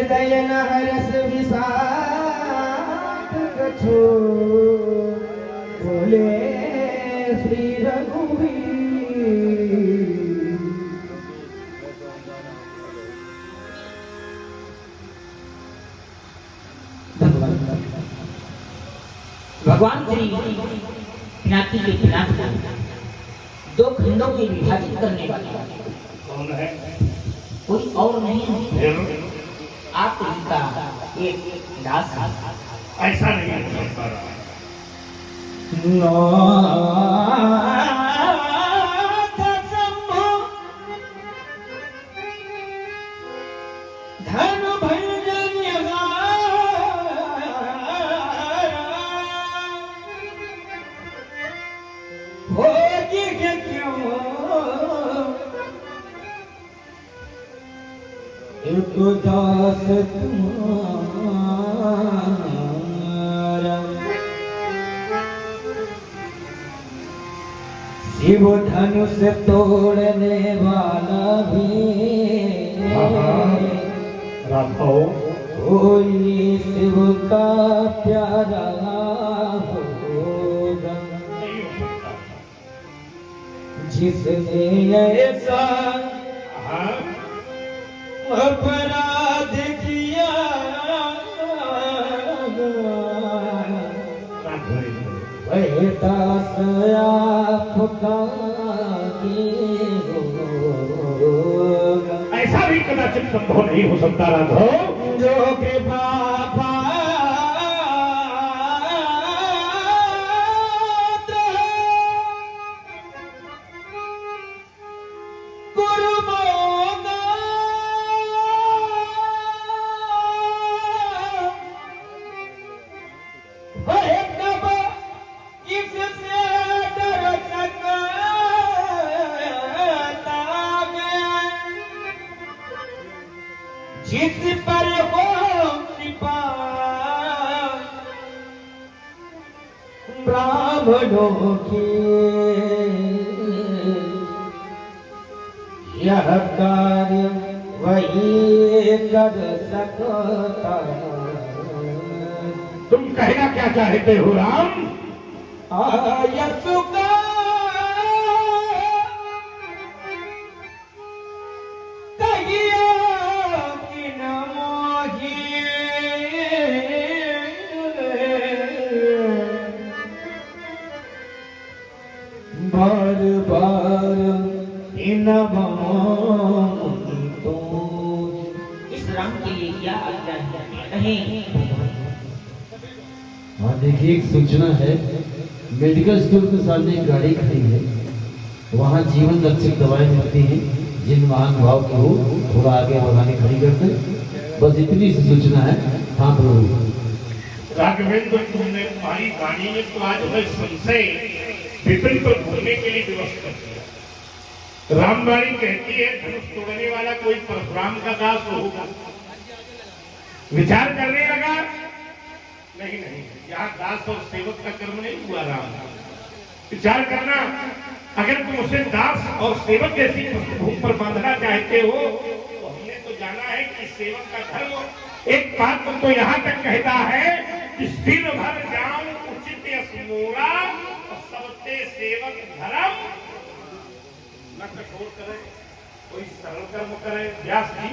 हृदय न हरस विषाद कछु बोले श्री रघुवीर। भगवान श्री पिनाकी के पिनाक को दो खंडों में विभाजित करने वाले कौन है? कोई और नहीं है, आप इनका एक दास है। ऐसा नहीं हो सकता। धन भंजन हो क्यों एक दास तुम्हारा शिव धनुष तोड़ने वाला भी राघव कोई शिव का प्यारा होगा जिसने ऐसा अपराध किया वह दास आपका होगा। ऐसा भी कदाचित संभव नहीं हो सकता राघव। जो कृपा जिस पर हो कृपा ब्राह्मणों की यह कार्य वही कर सकता। तुम कहना क्या चाहते हो राम? आयसु का बार बार इन तो इस राम के लिए क्या आज्ञा है कहें। हाँ देखिए, एक सूचना है। मेडिकल स्टोर के सामने एक गाड़ी खड़ी है, वहाँ जीवन रक्षक दवाएं मिलती हैं। जिन महानुभाव की हो थोड़ा आगे भगाने खड़ी करते, बस इतनी सी सूचना है। हाँ प्रभु। राघवेंद्र, तुमने तुम्हारी वाणी में तो आज हमें संशय विपिन पर घूमने के लिए व्यवस्था किया। रामवाणी कहती है धनुष तोड़ने वाला कोई परशुराम का दास होगा। विचार करने लगा, नहीं नहीं, यहाँ दास और सेवक का कर्म नहीं हुआ। राम विचार करना, अगर तुम उसे दास और सेवक जैसी पृष्ठभूमि पर बांधना चाहते हो तो हमने तो जाना है कि सेवक का धर्म एक बात तो यहाँ तक कहता है कि सिर भर जाऊं उचित मोरा और सबते सेवक धर्म न कठोर करे, कोई सरल कर्म करे। व्यास जी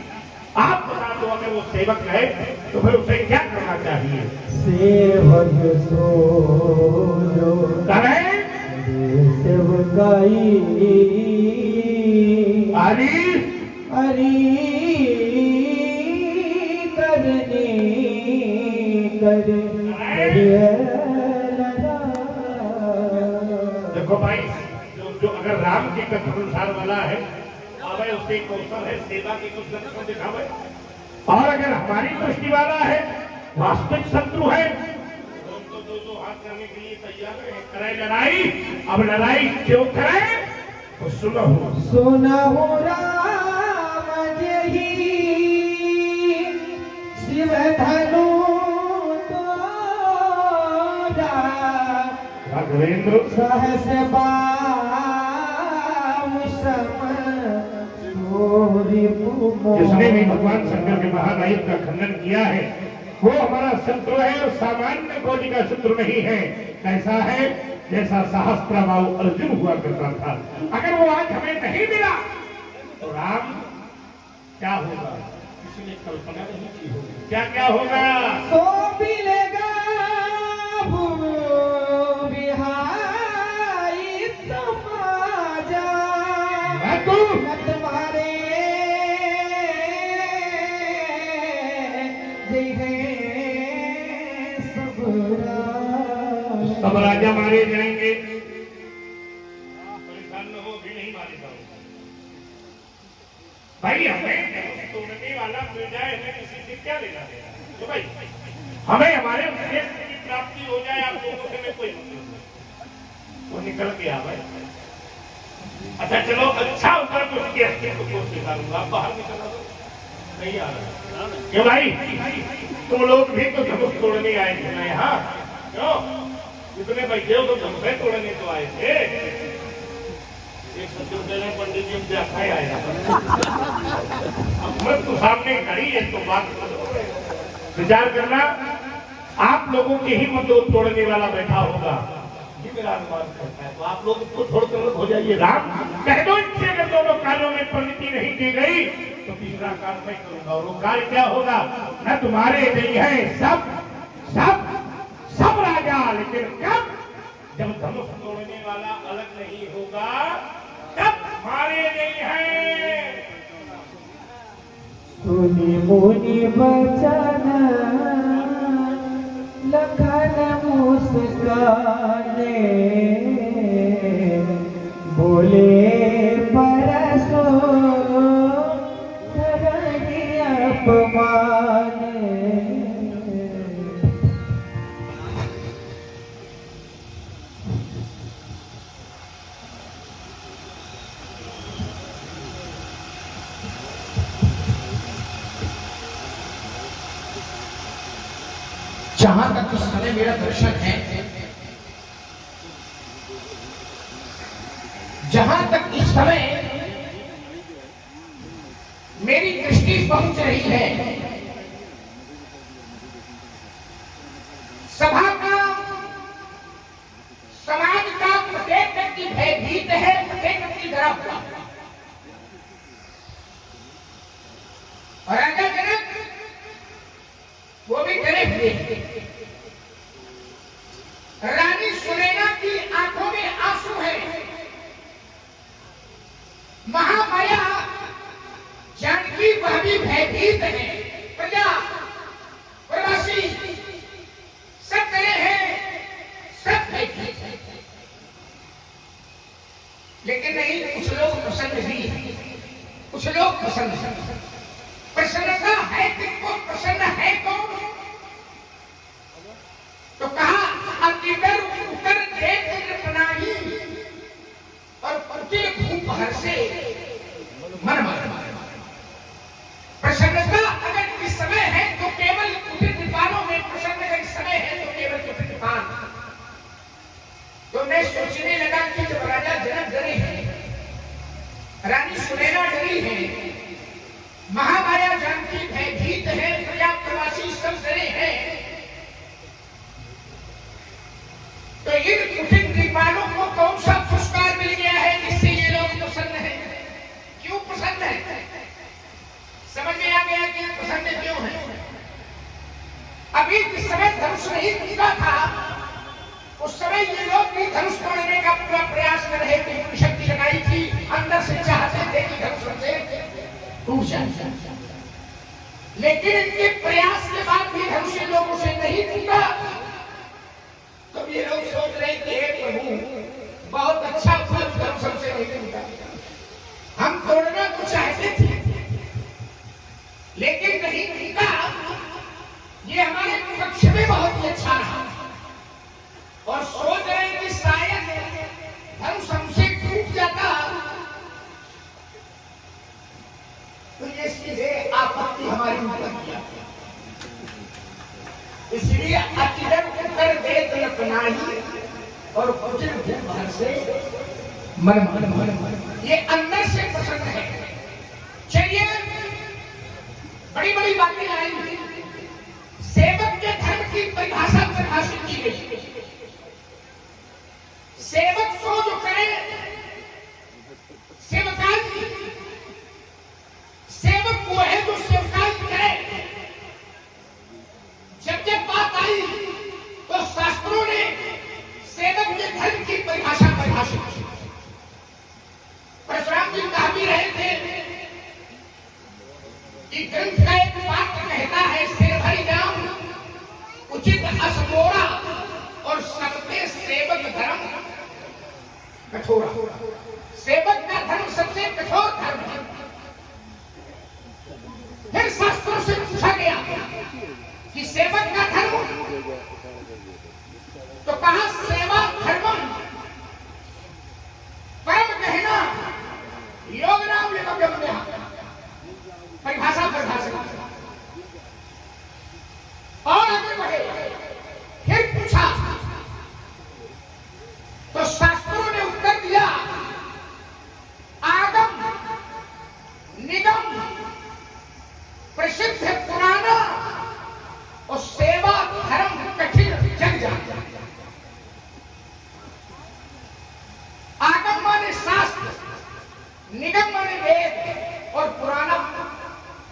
आप बता दो, अगर वो सेवक है तो फिर उसे क्या करना चाहिए? सेवक सो जो करे सेवकाई हरि हरि करने करे। देखो भाई, जो अगर राम जी का धनुषार वाला है, आवे उसके कौशल है, सेवा के कुछ लक्षण दिखावे। और अगर हमारी दृष्टि वाला है, वास्तविक शत्रु है, तो दो हाथ करने के लिए तैयार है। करे लड़ाई, अब लड़ाई क्यों करे तो सुनो सुनहु राम जही शिव धनु तोरा राघवेंद्र सहस बाम सम जिसने भी भगवान शंकर के महानायक का खंडन किया है वो हमारा शत्रु है और सामान्य कोटि का शत्रु नहीं है। कैसा है? जैसा सहस्त्रबाहु अर्जुन हुआ करता था। अगर वो आज हमें नहीं मिला तो राम क्या होगा किसी ने कल्पना नहीं की होगी। क्या क्या होगा? सो मिलेगा बिहारी समाजा तुम्हारे सब राजा मारे जाएंगे। परेशान न हो, भी नहीं मारे जाओगे भाई। हमें तोड़ने वाला मिल जाए, हमें किसी से क्या लेना देना? तो भाई हमें हमारे उद्देश्य की प्राप्ति हो जाए, आप लोगों से में कोई मतलब नहीं। वो निकल गया भाई। अच्छा चलो, अच्छा ऊपर तो उसकी अस्तित्व को स्वीकारूंगा। आप बाहर निकला दो, नहीं आ रहा क्यों भाई? तुम लोग भी तो धनुष तोड़ने आए थे ना यहाँ, क्यों? जितने बैठे हो तो धनुष तोड़ने तो आए थे। एक सत्य पंडित जी हमसे अच्छा ही आया। अब तो सामने खड़ी है तो बात विचार करना। आप लोगों के ही मतलब तोड़ने वाला बैठा होगा, ये मेरा अनुमान करता है। तो आप लोग तो थोड़ा हो जाइए। राम कह दो इनसे, अगर दोनों कार्यों में परिणति नहीं की गई तो तीसरा कार्य मैं करूंगा। और वो कार्य क्या होगा? न तुम्हारे नहीं है सब सब सब राजा, लेकिन कब? जब धनुष तोड़ने वाला अलग नहीं होगा तब हमारे नहीं है। सुनी मुनि बचन लखन मुस्काने बोले परसो धरणी अपमान। जहां तक इस समय मेरा दर्शन है, जहां तक इस समय मेरी दृष्टि पहुंच रही है, सभा का समाज का प्रत्येक व्यक्ति भयभीत है, प्रत्येक व्यक्ति डरा हुआ। और राजा जनक वो भी डरे हुए। रानी सुनैना की आंखों में आंसू है। महामाया जानकी वह भी भयभीत है। प्रजा प्रवासी सब डरे हैं, सब भयभीत है। लेकिन नहीं, कुछ लोग प्रसन्न भी हैं, कुछ लोग प्रसन्न हैं। प्रसन्नता है किसको? प्रसन्न है कौन? तो कहा अतिकर उतर देख प्रणाली और कुटिल भूप हर से मन मन। प्रसन्नता अगर इस समय है तो केवल कुटिल दीपानों में प्रसन्न, अगर इस समय है तो केवल कुटिल दीपान। तो मैं सोचने लगा कि जब राजा जनक डरे हैं, रानी सुनैना डरी है, महामाया जानकी भयभीत है, प्रजा प्रवासी सब डरे हैं, तो इन कुटिल दीपानों को कौन सा पुरस्कार मिल गया है जिससे ये लोग प्रसन्न हैं? क्यों प्रसन्न है? समझ में आ गया कि प्रसन्न क्यों है? अभी जिस समय धनुष नहीं टूटा था, उस समय ये लोग भी धनुष तोड़ने का पूरा प्रयास कर रहे थे, पूरी शक्ति लगाई थी, अंदर से चाहते थे कि धनुष से टूट जाए। लेकिन इनके प्रयास के बाद भी धनुष लोगों से नहीं टूटा। तो ये लोग सोच रहे थे, हे प्रभु बहुत अच्छा फल धनुष से नहीं टूटा, हम तोड़ना तो चाहते थे लेकिन नहीं टूटा। ये हमारे पक्ष में बहुत ही अच्छा रहा और सोच रहे कि शायद धनुष हमसे टूट जाता तो ये सीधे आपत्ति हमारी ऊपर किया। इसलिए अतिदर उत्तर वेद लपनाही और कुटिल भूप हर से मन मन मन मन। ये अंदर से प्रसन्न है, बड़ी बातें आई। सेवक के धर्म की परिभाषा परिभाषित की गई। सेवक सो जो करे सेवकाई की, सेवक वो है जो सेवकाई करे। जब जब बात आई तो शास्त्रों ने सेवक के धर्म की परिभाषा परिभाषित की। परशुराम जी कह भी रहे थे कि ग्रंथ का एक वाक्य कहता है, सिर भरी नाम उचित असमोरा और सबके सेवक धर्म कठोरा। सेवक का धर्म सबसे कठोर धर्म है। फिर शास्त्रों से पूछा गया कि सेवक का धर्म, तो कहा सेवा धर्मम परम कहना योग नाम निगम्य। परिभाषा परिभाषित। और आगे बढ़े, फिर पूछा तो शास्त्रों ने उत्तर दिया, आगम निगम प्रसिद्ध पुराना और सेवा धर्म कठिन जग जाता। आगम माने शास्त्र, निगम माने वेद और पुराना,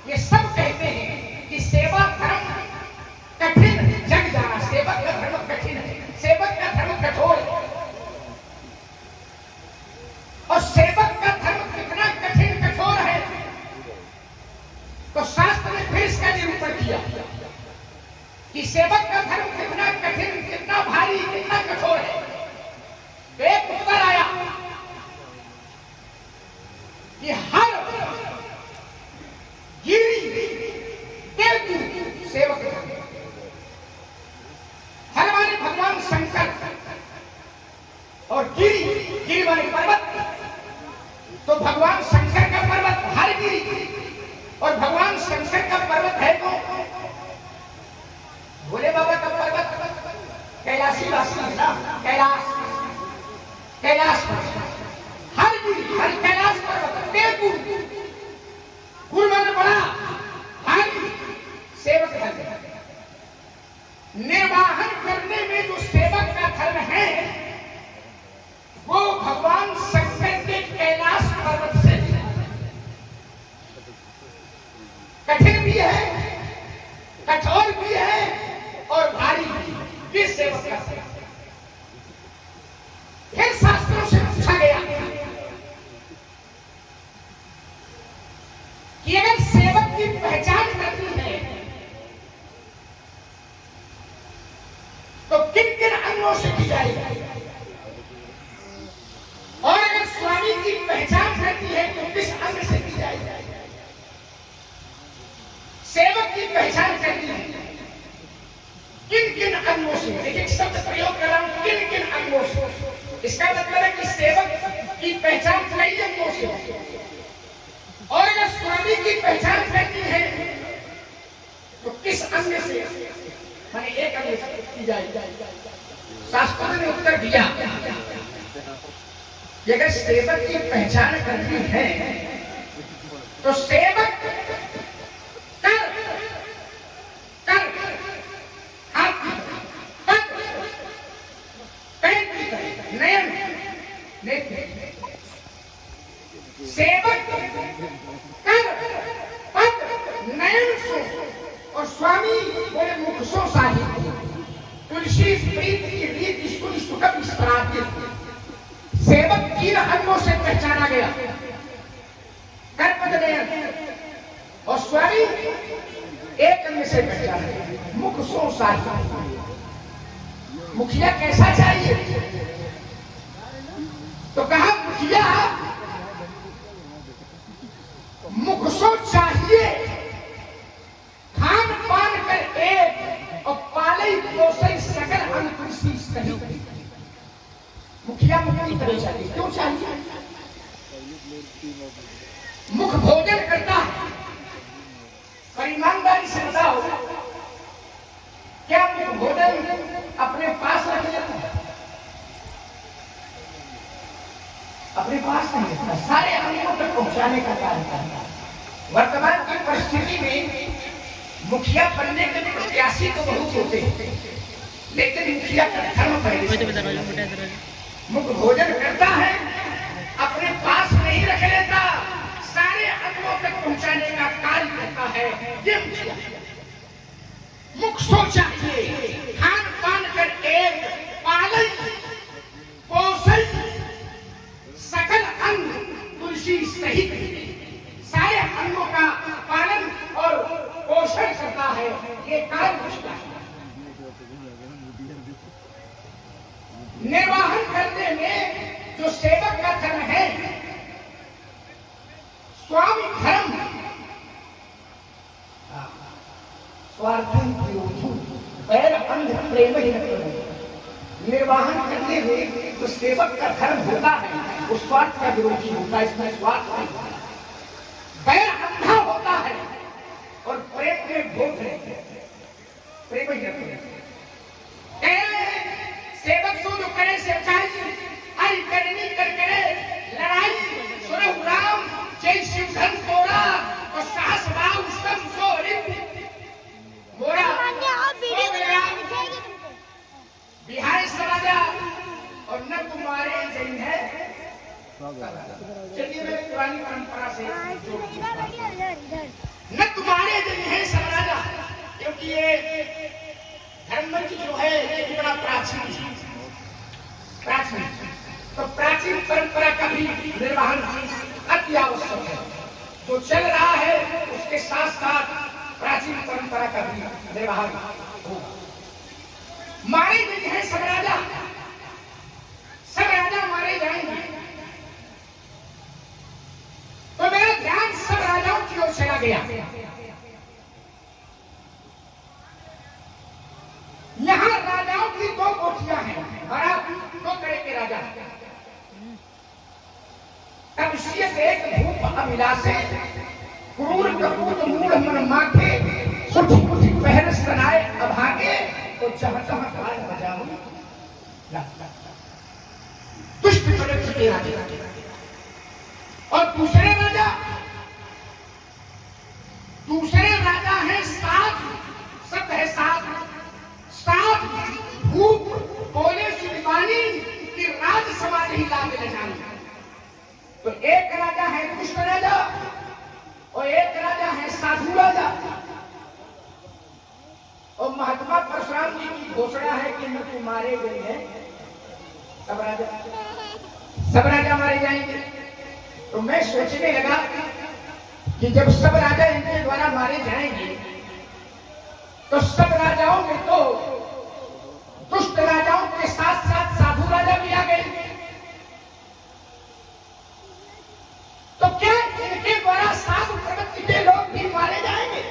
ये सब कहते हैं कि सेवा धर्म कठिन जग जाना। सेवक का धर्म कठिन है, सेवक का धर्म कठोर है। और सेवक का धर्म कितना कठिन कठोर है, तो शास्त्र ने फिर इसका निरूपण किया कि सेवक का धर्म कितना कठिन, कितना भारी, कितना कठोर है। तो एक उत्तर आया कि हर गिरी देव सेवक है। हर माने भगवान शंकर, और गिरी गिरी माने पर्वत, तो भगवान शंकर का पर्वत हर गिरी, और भगवान शंकर का पर्वत है तो भोले बाबा का पर्वत कैलाशी वासी, कैलाश कैलाश हर गिरी, हर कैलाश पर्वत देवपुर गुरु माने बड़ा भारी सेवक है। निर्वाहन करने में जो सेवक का धर्म है वो भगवान शंकर के कैलाश पर्वत से कठिन भी है, कठोर भी है और भारी भी। ये सेवक का धर्म। फिर शास्त्रों से पूछा गया कि अगर सेवक की पहचान करनी है तो किन किन अंगों से की जाएगी, और अगर स्वामी की पहचान करनी है तो किस अंग से की जाएगी। सेवक की पहचान करनी है किन किन अंगों से। देखिए शब्द प्रयोग कर रहा हूं, किन किन अंगों से। इसका मतलब है कि सेवक की पहचान कई अंगों से, और अगर स्वामी की पहचान करनी है तो किस अंग से, माने एक अंग से की जाएगी। शास्त्रों ने उत्तर दिया कि अगर सेवक की पहचान करनी है तो सेवक कर कर हाथ पद पैर नयन नेत्र। सेवक कर पद नयन सो, और स्वामी बोले मुख सो साही। तुलसी प्रीत की रीत सुन सुगम सराधित। सेवक तीन अंगों से पहचाना गया, कर पद नयन, और स्वामी एक अंग से पहचाना गया, मुख सो साही। मुखिया कैसा चाहिए, तो कहा मुखिया मुख सो चाहिए, खान पान कर एक, और पाले पोसे सकल अंकुशी सही। मुखिया मुक्ति तरह चाहिए। क्यों चाहिए? मुख भोजन करता है, पर ईमानदारी से बताओ क्या मुख भोजन अपने पास रख लेता है? अपने पास नहीं रखता, सारे अंगों तक पहुंचाने का कार्य करता है। वर्तमान की परिस्थिति में मुखिया बनने के प्रत्याशी तो बहुत होते हैं, लेकिन मुखिया का धर्म पहले मुख भोजन करता है, अपने पास नहीं रख लेता, सारे अंगों तक पहुंचाने का कार्य करता है। ये मुखिया मुख सो चाहिए, खान पान करके पालन पोषण सकल अंग तुलसी सहित सारे अंगों का पालन और पोषण करता है, ये कार्य मुखिया है। निर्वाहन करने में जो सेवक का धर्म है, स्वामी धर्म स्वार्थी पैर अंध प्रेम ही निर्वाहन करने में जो सेवक का धर्म होता है वो स्वार्थ का विरोधी होता है। इसमें स्वार्थ नहीं, पैर अंधा होता है और प्रेम में भोग रहते हैं, प्रेम ही रहते सेवक सो जो करे सेवकाई आई करनी कर करे लड़ाई सुरहु राम जय शिव धन तोड़ा और सास बाऊ सब सो मोरा बिहार समाजा और न तुम्हारे जैन है। चलिए मैं पुरानी परंपरा से न तुम्हारे जैन है समाजा, क्योंकि ये धर्मच जो है ये बड़ा प्राचीन तो प्राचीन परंपरा का भी निर्वहन अति आवश्यक है। जो चल रहा है उसके साथ साथ प्राचीन परंपरा का भी निर्वहन हो। मारे गए हैं सब राजा मारे जाएंगे, तो मेरा ध्यान सब राजाओं की ओर चला गया। यहाँ राजाओं की दो कोठियां हैं, बड़ा दो तरह के राजा। तब एक भूप अभिलाषे क्रूर कपूत मूढ़ मन माखे कुछ पहर सनाए अभागे तो जहाँ काल बजाओ दुष्ट चरित्र के राजा। और दूसरे राजा है सात, सब है सात भूप बोले शिवानी की राज समाधि लाभ ले जानी। तो एक राजा है दुष्ट राजा और एक राजा है साधु राजा। और महात्मा परशुराम जी की घोषणा है कि न तो मारे गए हैं सब राजा मारे जाएंगे। तो मैं सोचने लगा कि जब सब राजा इनके द्वारा मारे जाएंगे तो सब राजाओं में तो दुष्ट राजाओं के साथ साथ साधु राजा भी आ गए, तो क्या इनके द्वारा साधु प्रवृत्ति के लोग भी मारे जाएंगे?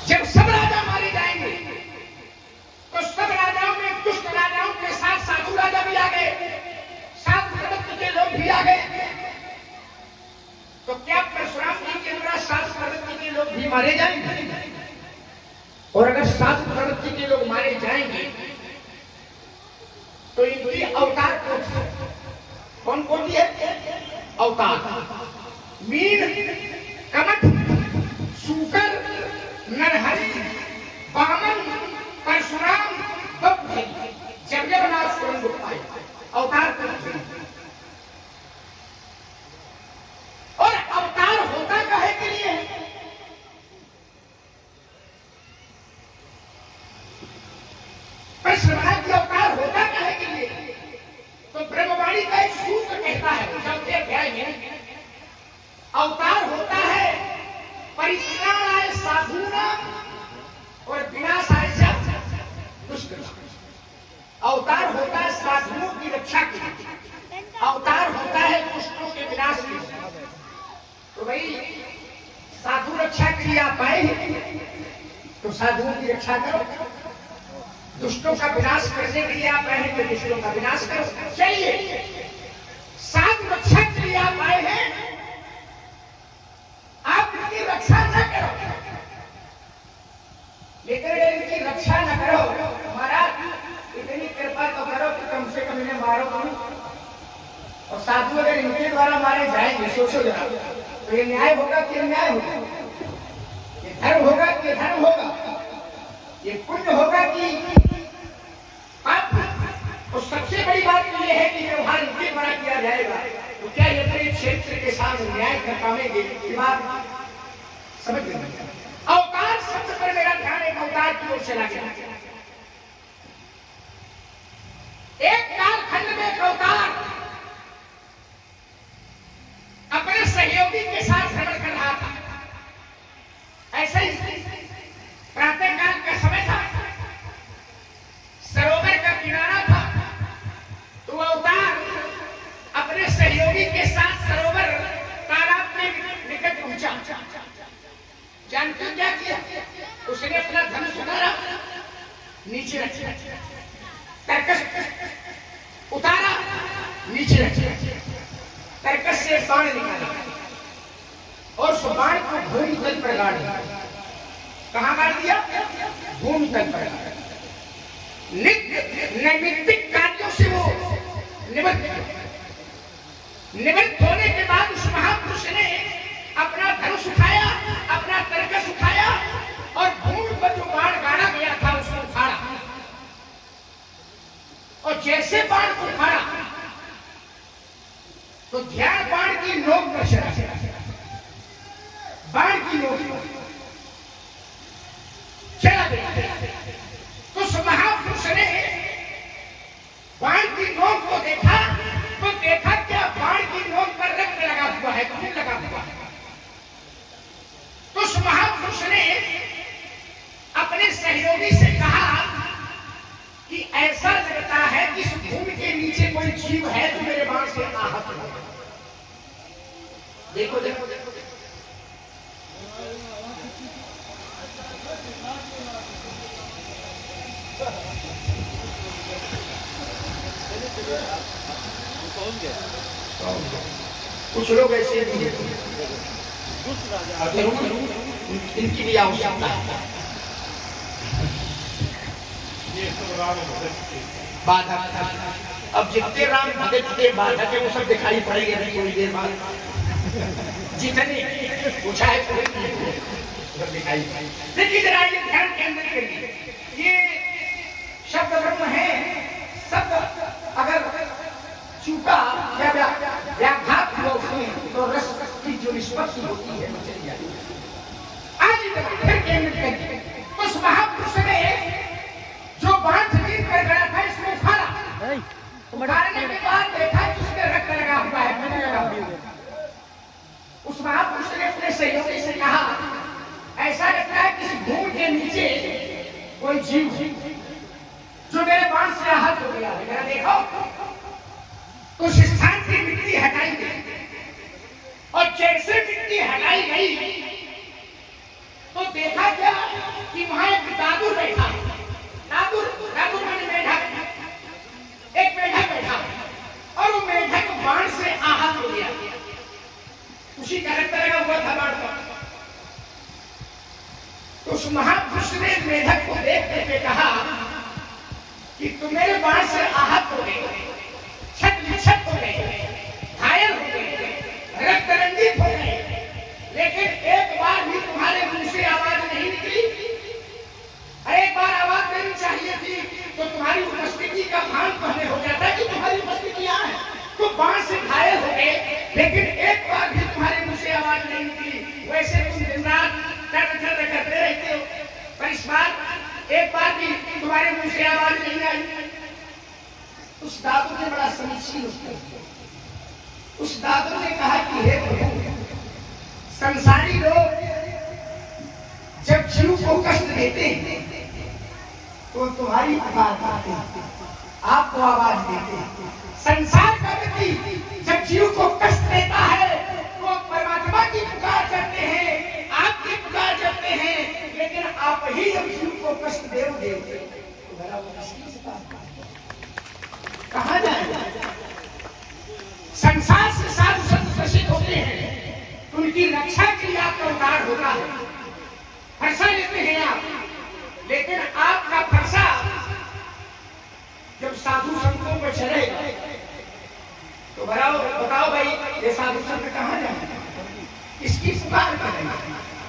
जब सब राजा मारे जाएंगे तो सब राजाओं में दुष्ट राजाओं के साथ साधु राजा भी आ गए, साधु प्रवृत्ति के लोग भी आ गए। तो क्या परशुराम जी के द्वारा साधु प्रवृत्ति के लोग भी मारे जाएंगे? और अगर साधु प्रवृत्ति के लोग मारे जाएंगे तो इनकी अवतार कौन कौन है? अवतार मीन, कमठ, सूकर, नरहरि, वामन, परशुराम, जगन्नाथ स्वयं अवतार करते। और अवतार होता काहे के लिए है? परशुराम की अवतार होता काहे के लिए? तो ब्रह्मवाणी का एक सूत्र कहता है, चौथे अध्याय में अवतार होता है परित्राणाय साधूनां और विनाशाय दुष्ट। अवतार होता है साधुओं की रक्षा के लिए, अवतार होता है दुष्टों के विनाश के लिए। तो भाई साधु रक्षा के लिए आप आए तो साधुओं की रक्षा करो, दुष्टों का विनाश करने के लिए आप आए हैं तो दुष्टों का विनाश करो। चलिए साधु रक्षा के लिए आप आए हैं, आप इनकी रक्षा न करो, लेकिन इनकी रक्षा न करो महाराज, इतनी कृपा तो करो कि कम से कम इन्हें मारो नहीं। और साधु अगर इनके द्वारा मारे जाएंगे, सोचो जरा, तो ये न्याय होगा कि अन्याय होगा? ये धर्म होगा कि धर्म होगा? ये पुण्य होगा कि पाप? और सबसे बड़ी बात तो ये है कि व्यवहार इनके द्वारा किया जाएगा तो क्या ये अपने क्षेत्र के साथ न्याय कर पाएंगे? ये बात समझ गए? अवतार शब्द पर मेरा ध्यान एक अवतार की ओर चला गया। एक कालखंड में एक अवतार अपने सहयोगी के साथ भ्रमण कर रहा था। ऐसा ही प्रातः काल का समय था, सरोवर का किनारा था, तो अवतार अपने सहयोगी के साथ सरोवर तालाब में निकट पहुंचा। जानते हो क्या किया? उसने अपना धनुष उतारा, नीचे रखा, तरकश उतारा, नीचे रखा, तरकश से बाण निकाला और उस बाण को भूमि तल पर गाड़ दिया। कहां गाड़ दिया? भूमि तल पर। नैमित्तिक कार्यों से वो निवृत्त होने के बाद उस महापुरुष ने अपना धनुष उठाया, अपना तरकश उठाया और भूमि पर जो बाण गाड़ा गया था उसको उखाड़ा। और जैसे बाण को उखाड़ा तो ध्यान बाण की नोक पर चला, बाण की नोक चला गया। तो उस महापुरुष ने बाण की नोक को देखा तो देखा क्या बाण की नोक पर रक्त लगा हुआ है, खून लगा हुआ है। तो उस महापुरुष ने अपने सहयोगी से कहा कि ऐसा लगता है कि इस भूमि के नीचे कोई जीव है जो मेरे बाण से आहत हो। देखो देखो देखो, कुछ लोग ऐसे भी हैं, इनकी भी आवश्यकता है। बाधक, अब जितने राम भगत के बाधक है वो सब दिखाई पड़ेंगे नहीं थोड़ी देर बाद। जितने पूछा है सब दिखाई पड़ेंगे। लेकिन जरा ये ध्यान केंद्रित करिए, ये शब्द ब्रह्म है। शब्द अगर चूका या व्याघात हुआ उसमें तो रस की जो निष्पत्ति होती है चली जाती है। आज फिर केंद्रित करिए, उस महापुरुष ने जो बाण जमीन पर गड़ा था इसमें उखाड़ा, उखाड़ने के बाद देखा कि उसमें रक्त लगा हुआ है। उस महापुरुष ने अपने सहयोगी से कहा, ऐसा लगता है कि इस भूमि के नीचे कोई जीव जो मेरे बाण से आहत हो गया है। जरा देखो, उस स्थान की मिट्टी हटाई गई और जैसे मिट्टी हटाई गई तो देखा क्या कि वहां एक दादुर बैठा। दादुर मैंने मेढक, एक मेढक बैठा और वो मेढक बाण से आहत हो गया। उसी का रक्त लगा हुआ था बाण पर। तो उस महापुरुष ने मेढक को देख करके कहा कि तुम मेरे बाण से आहत हो गए, छत हो गए, घायल हो गए, रक्त रंजित हो गए, लेकिन एक बार भी तुम्हारे मुंह से आवाज नहीं निकली। एक बार आवाज देनी चाहिए थी तो तुम्हारी उपस्थिति का भान पहले हो जाता कि तुम्हारी उपस्थिति यहाँ है। तो बाण से घायल हो गए, लेकिन एक बार भी तुम्हारे मुंह से आवाज नहीं निकली। वैसे तुम दिन रात टर्र करते रहते हो, पर इस बार एक बार भी तुम्हारे मुंह से आवाज नहीं आई। उस दादू ने बड़ा समीचीन उस दादू ने कहा कि हे प्रभु, संसारी लोग जब जीव को कष्ट देते हैं तो तुम्हारी पुकार करते हैं, आपको आवाज देते हैं। संसार का व्यक्ति जब जीव को कष्ट देता है तो परमात्मा की पुकार करते हैं, आपकी पुकार करते हैं, लेकिन आप ही जब जीव को कष्ट दोगे तो बड़ा मुश्किल से कहा जाए। संसार से साधु संत प्रसिद्ध होते हैं, उनकी रक्षा के लिए आपका उद्धार होता है, फरसा लेते हैं आप, लेकिन आप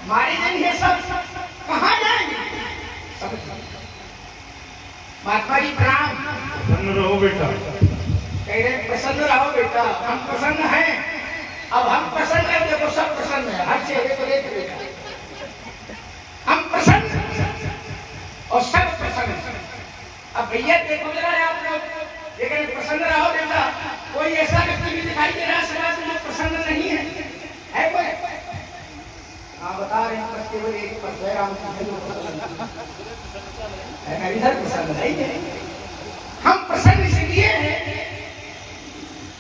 मारे नहीं है सब, कहाँ जाएंगे? सब महात्मा जी प्रणाम। प्रसन्न रहो बेटा। कह रहे प्रसन्न रहो बेटा, हम प्रसन्न हैं। अब हम प्रसन्न हैं, देखो सब प्रसन्न है, हर चेहरे को देख बेटा, हम प्रसन्न और सब प्रसन्न। अब भैया देखो जरा आप लोग, लेकिन प्रसन्न रहो बेटा। कोई ऐसा व्यक्ति भी दिखाई दे रहा है समाज में जो प्रसन्न नहीं है कोई? हाँ बता रहे हैं, बस केवल एक पर इधर प्रसन्न नहीं है। हम प्रसन्न इसलिए हैं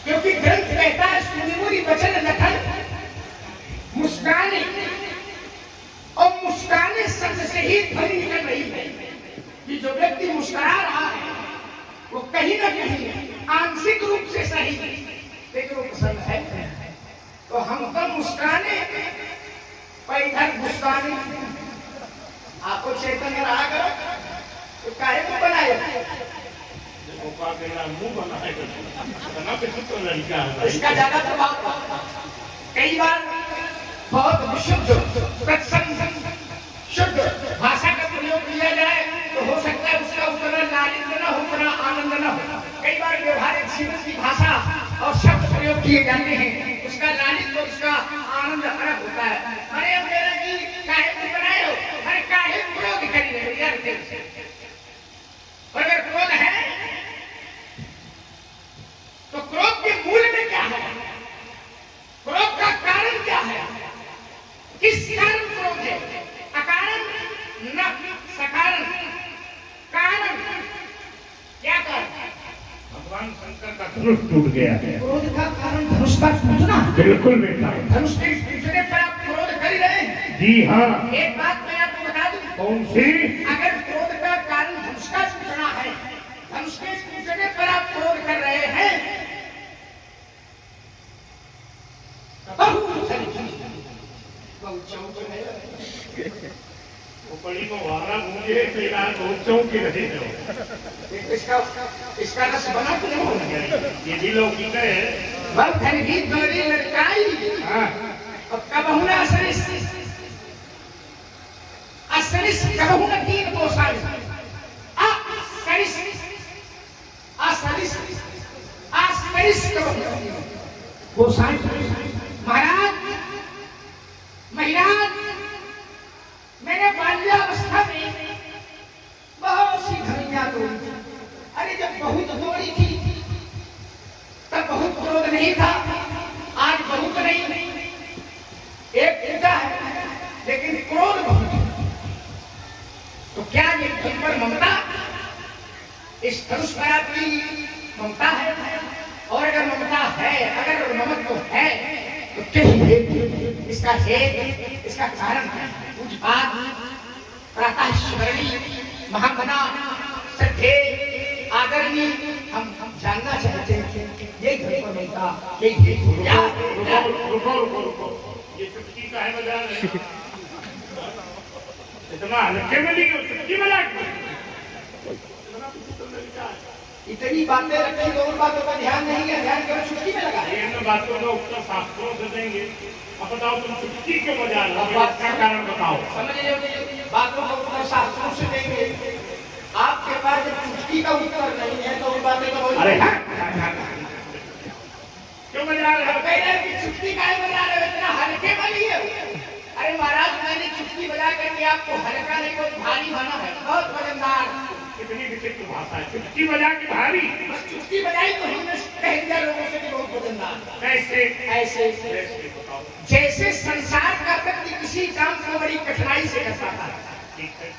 क्योंकि ग्रंथ कहता है सुनिमुनि वचन लखन मुस्काने, और मुस्काने शब्द से ही ध्वनि निकल रही है कि जो व्यक्ति मुस्कुरा रहा है वो कहीं ना कहीं आंशिक रूप से सही, लेकिन वो प्रसन्न है। तो हम तो मुस्काने पर इधर मुस्काने, आपको चैतन्य रहा करो तो काहे को बनाए मुंह बना तो लड़का है, इसका ज्यादा प्रभाव। कई बार बहुत विशुद्ध सत्संग शुद्ध भाषा का प्रयोग किया जाए तो हो सकता है उसका उतना लालित न हो, उतना आनंद न हो। कई बार व्यवहारिक जीवन की भाषा और शब्द प्रयोग किए जाते हैं, उसका लालित और उसका आनंद अलग होता है। अरे अब मेरा जी काहे को बनाए हो, अरे काहे क्रोध करी रहे यार। और अगर क्रोध है तो क्रोध के मूल में क्या है? क्रोध का कारण क्या है? किस कारण क्रोध है? अकारण न सकारण, कारण क्या कारण? भगवान शंकर का धनुष टूट गया है। क्रोध का कारण धनुष का टूटना? बिल्कुल बेटा। धनुष के टूटने पर आप क्रोध कर ही रहे हैं। जी हाँ। एक बात मैं आपको बता दूं। कौन सी? अगर क्रोध का कारण धनुष का टूटना है, धनुष के टूटने पर आप क्रोध कर रहे हैं, बड़ी को वारा मुझे तेरा चौकी रहे हो। इसका रस बना तो नहीं होगा। ये भी लोग की गए बल खनगी गौरी लड़काई, अब कब हुआ असरिस असरिस कब हुआ तीन पोषण असरिस असरिस असरिस कब हुआ पोषण। महाराज महाराज मैंने बाल्यावस्था में बहुत सी घड़ियां तोड़ी थी। अरे जब बहुत तोड़ी थी तब बहुत क्रोध नहीं था, आज बहुत नहीं। एक पिता है लेकिन क्रोध बहुत है। तो क्या ये धन पर ममता, इस धनुष पर आपकी ममता है? और अगर ममता है, अगर ममत्व है तो किस हेतु? इसका हेतु, इसका कारण है पूजपाठ, प्रातः स्मरणीय, महामना, श्रद्धे, आदरणीय। हम जानना चाहते हैं यही घर पर मिलता, यही रुको। ये चुटकी का है बजा रहे इतना हल्के में नहीं, चुटकी बजा इतनी बातें रखी तो उन बातों का ध्यान नहीं है, ध्यान केवल चुटकी में लगा। इन बातों का उत्तर शास्त्रों से देंगे। अब बताओ तुम चुटकी क्यों बजा रहे हो, बात का कारण बताओ। समझ लीजिए, बातों का उत्तर शास्त्रों से देंगे। आपके पास जब चुटकी का उत्तर नहीं है तो उन बातें का बोलिए। अरे क्यों बजा रहे हो? कह रहे कि चुटकी काहे बजा रहे हो, इतना हल्के वाली है। अरे महाराज मैंने चुटकी बजा करके आपको हल्का नहीं बहुत भारी बना है, बहुत वजनदार। कितनी विचित्र भाषा है, चुटकी बजा के भारी। बस चुटकी बजाई तो हमने कह दिया लोगों से कि बहुत वजनदार। कैसे? ऐसे बताओ। जैसे संसार का व्यक्ति किसी काम को बड़ी कठिनाई से कर पाता है,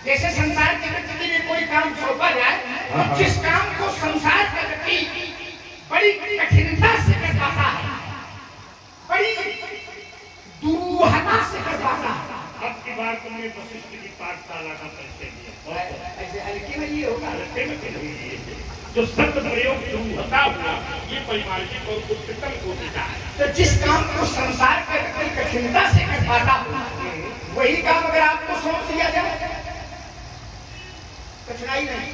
जैसे संसार के व्यक्ति में कोई काम सौंपा जाए तो जिस काम को संसार का व्यक्ति बड़ी कठिनता से कर पाता है, बड़ी दुरूहता से कर पाता है। अब की बार तुमने वशिष्ठ की पाठशाला का परिचय दिया, ऐसे हल्के में ये होगा। जो शब्द प्रयोग दुरूहता हुआ, ये परिमार्जित और उच्चतम कोटि का है। तो जिस काम को संसार के व्यक्ति कठिनता से कर पाता हो, वही काम अगर आपको सौंप दिया जाए, कठिनाई नहीं।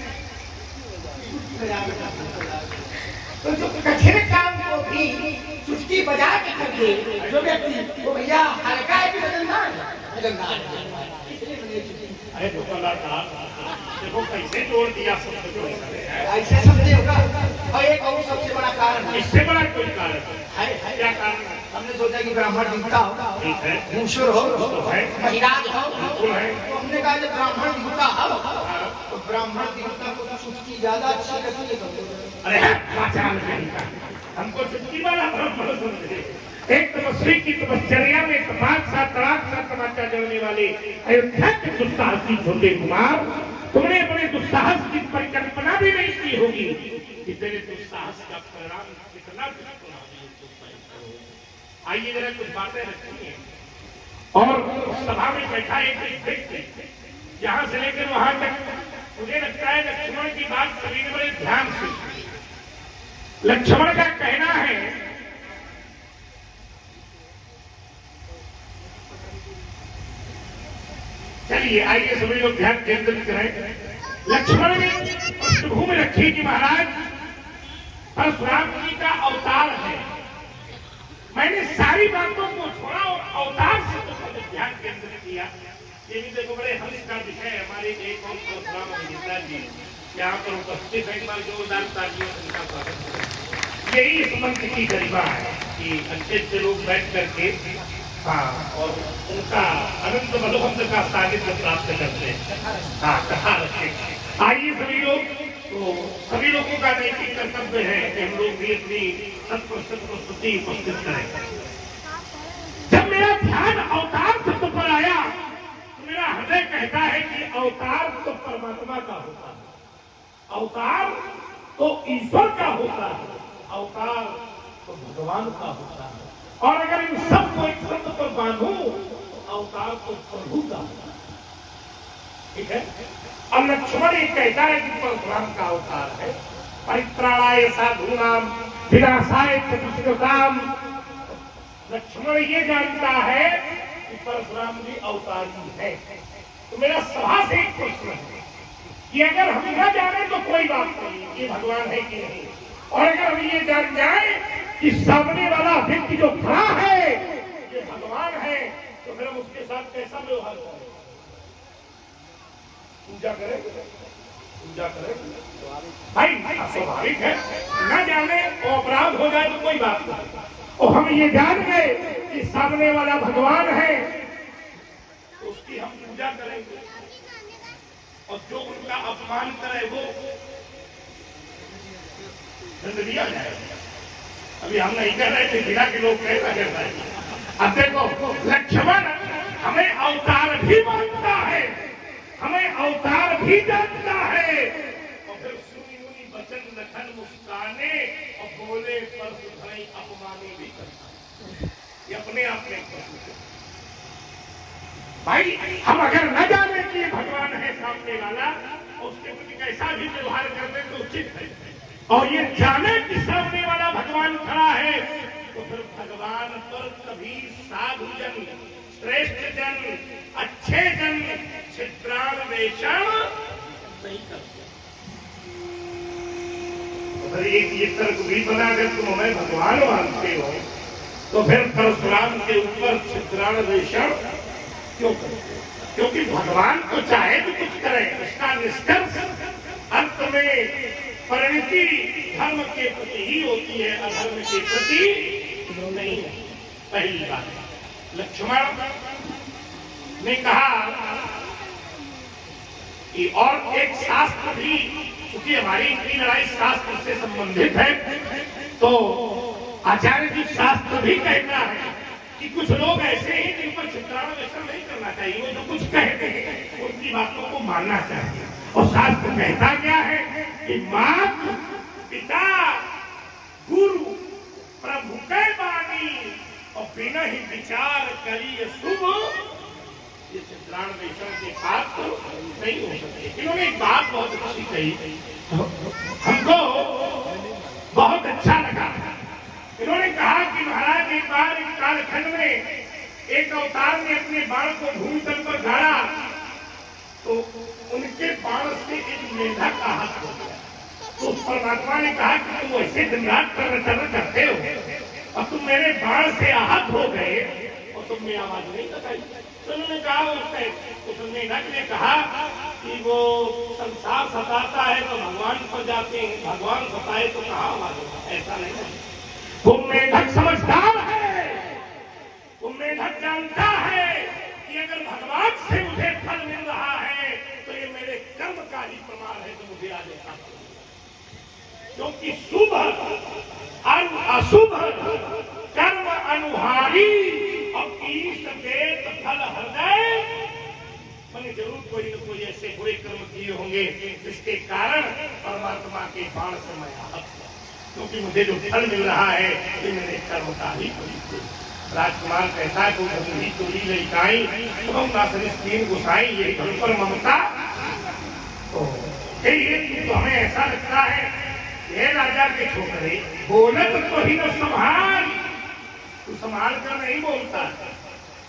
तो जो कठिन काम को भी चुटकी बजा के करके जो व्यक्ति वो भैया हल्का है कि वजनदार है? गंगा इसलिए मैंने चुप्पी। अरे दुकानदार साहब, देखो कैसे जोड़ दिया सब कुछ है। ऐसे समझे होगा। और एक और सबसे बड़ा कारण है, इससे बड़ा कोई कारण है क्या कारण है? हमने सोचा कि ब्राह्मण देवता हो, ठीक है, मूसर हो, तो है, महिराज हो, बिल्कुल है। तो हमने कहा जब ब्राह्मण देवता हो तो ब्राह्मण देवता को चुटकी ज्यादा अच्छी लगती है। अरे वाचाल नहीं का, हमको चुटकी वाला ब्राह्मण समझे। एक तपस्वी की तपश्चर्या में तपाक सा तड़ाक सा तमाचा जलने वाले अयोध्या के दुस्साहसी छोटे कुमार, तुमने अपने दुस्साहस की परिकल्पना भी नहीं की होगी कि तेरे दुस्साहस का परिणाम कितना दुष्परिणाम है। आइए जरा कुछ बातें रखी हैं। और सभा में बैठा एक व्यक्ति यहां से लेकर वहां तक, मुझे लगता है लक्ष्मण की बात सभी ने बड़े ध्यान से। लक्ष्मण का कहना है, चलिए आइए सभी लोग ध्यान केंद्रित करें। लक्ष्मण ने पृष्ठभूमि रखी कि महाराज परशुराम जी का अवतार है। मैंने सारी बातों को छोड़ा और अवतार से तो ध्यान केंद्रित किया। ये भी देखो बड़े हर्ष का विषय है। हमारे एक और परशुराम अभिनेता जी यहाँ पर उपस्थित है, एक बार जोरदार तालियों से उनका स्वागत करें। यही इस मंच की गरिमा है कि अच्छे अच्छे लोग बैठ करके और उनका अनंत मधुबंध का सानिध्य प्राप्त करते हैं। कहा रखे। आइए सभी लोग, तो सभी लोगों का नैतिक कर्तव्य है कि हम लोग भी अपनी प्रस्तुति उपस्थित करें। जब मेरा ध्यान अवतार शब्द पर आया तो मेरा हृदय कहता है कि अवतार तो परमात्मा का होता है, अवतार तो ईश्वर का होता है, अवतार तो भगवान का होता है। और अगर इन सबको एक शब्द पर बांधूं तो अवतार तो प्रभु का होता है। ठीक है। अब लक्ष्मण ये कहता है कि परशुराम का अवतार है। परित्राणाय साधूनाम विनाशाय च दुष्कृताम। लक्ष्मण ये जानता है कि परशुराम जी अवतारी है। तो मेरा सभा से एक प्रश्न है कि अगर हम न जाने तो कोई बात नहीं, ये भगवान है कि नहीं, और अगर हम ये जान जाए कि सामने वाला व्यक्ति जो खड़ा है ये भगवान है, तो फिर हम उसके साथ कैसा व्यवहार करें? पूजा करें, पूजा करें भाई, स्वाभाविक है। न जाने और अपराध हो जाए तो कोई बात नहीं, और हम ये जान गए कि सामने वाला भगवान है तो उसकी हम पूजा करेंगे, और जो उनका अपमान करे वो दंड दिया जाएगा। अभी हम नहीं कह रहे थे, जिला के लोग कैसा कर रहे हैं। अब देखो लक्ष्मण हमें अवतार भी मानता है, हमें अवतार भी जानता है, और फिर सुनी मुनि वचन लखन मुस्काने और बोले पर सुधाई अपमानी भी करता है। ये अपने आप में भाई, हम अगर न जाने कि भगवान है सामने वाला, उसके प्रति कैसा भी व्यवहार करने तो उचित है, और ये जाने कि सामने वाला भगवान खड़ा है, तो फिर भगवान पर कभी साधु जन, श्रेष्ठ जन, अच्छे जन छिद्रान्वेषण नहीं करते। तो फिर एक ये तर्क भी बना, अगर तुम हमें भगवान मानते हो तो फिर परशुराम के ऊपर छिद्रान्वेषण क्यों करते? क्योंकि भगवान को चाहे तो कुछ करे, उसका निष्कर्ष अंत में परिणति धर्म के प्रति ही होती है, अधर्म के प्रति नहीं है। पहली बात। लक्ष्मण ने कहा कि और एक शास्त्र भी, क्योंकि हमारी इतनी लड़ाई शास्त्र से संबंधित है, तो आचार्य जी शास्त्र भी कहता है कि कुछ लोग ऐसे ही जिन पर छिद्रान्वेषण नहीं करना चाहिए, वो जो कुछ कहते हैं उनकी बातों को मानना चाहिए। और शास्त्र कहता क्या है कि माता पिता गुरु प्रभु के वाणी और बिना ही विचार करिए शुभ, ये छिद्रान्वेषण के पात्र नहीं हो सकते। इन्होंने एक बात बहुत अच्छी कही, हमको बहुत अच्छा लगा। इन्होंने कहा कि महाराज एक बार एक कालखंड में एक अवतार ने अपने बाण को भूमि तल पर गाड़ा, तो उनके बाण से एक मेढक का हाथ हो गया। तो परमात्मा ने कहा कि तुम ऐसे दिन रात कर्म करते हो और तुम मेरे बाण से आहत हो गए और तुमने आवाज नहीं लगाई। तो उन्होंने कहा उस मेढक ने कहा कि वो संसार सताता है तो भगवान पर जाते हैं, भगवान सताए तो कहाँ हमारे, ऐसा नहीं है। वो मेढक समझदार है, वो मेढक जानता है कि अगर भगवान से मुझे फल मिल रहा है तो ये मेरे कर्म का ही प्रमाण है, तो मुझे आगे का फल, क्योंकि शुभ और अशुभ कर्म अनुहारी और ईश देत फल हृदय, मैंने जरूर कोई न कोई ऐसे बुरे कर्म किए होंगे जिसके कारण परमात्मा के बाण से मैं आहत हुआ, क्योंकि मुझे जो फल मिल रहा है ये मेरे कर्म का ही फल। राजकुमार कहता है तुम ही चोरी लइकाई तुम नासरीन गुसाई, ये घर पर ममता, तो ये तो हमें ऐसा लगता है ये राजा के छोकरे बोलत तो ही न संभाल, तू संभाल कर नहीं बोलता,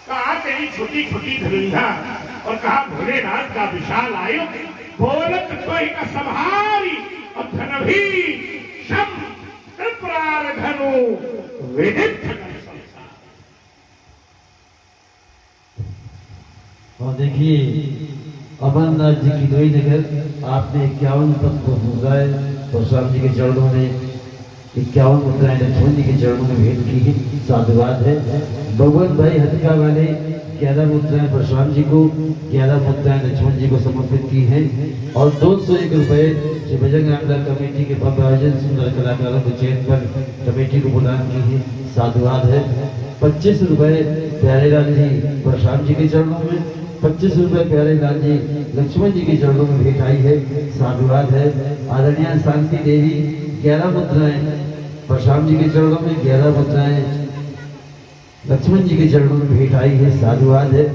कहा तेरी छोटी छोटी धुलिया और कहा भोलेनाथ का विशाल आयु, बोलत तो ही न संभाली और धन भी शम त्रिपुरार धनु विदित। और देखिए अमरनाथ जी की दोई नगर आपने 51 पद को मुद्राएं परशुराम जी के चरणों में, 51 मुद्राएं लक्ष्मण जी के चरणों में भेंट की है, साधुवाद है। भगवान भाई हथिका वाले 11 मुद्राएं परशुराम जी को, 11 मुद्राएं लक्ष्मण जी को समर्पित की हैं और 201 रुपए श्री बजरंग आमदार कमेटी के भव्य आयोजन सुंदर कलाकारों को चयन पर कमेटी को प्रदान की है, साधुवाद है। 25 रुपए प्यारे लाल जी परशुराम जी के चरणों में, 25 रुपए प्यारे लाल जी लक्ष्मण जी के चरणों में भेंट आई है, साधुवाद है। आदरणीय शांति देवी 11 मुद्राएं परशुराम जी के चरणों में, 11 मुद्राएं लक्ष्मण जी के चरणों में भेंट आई है, साधुवाद है।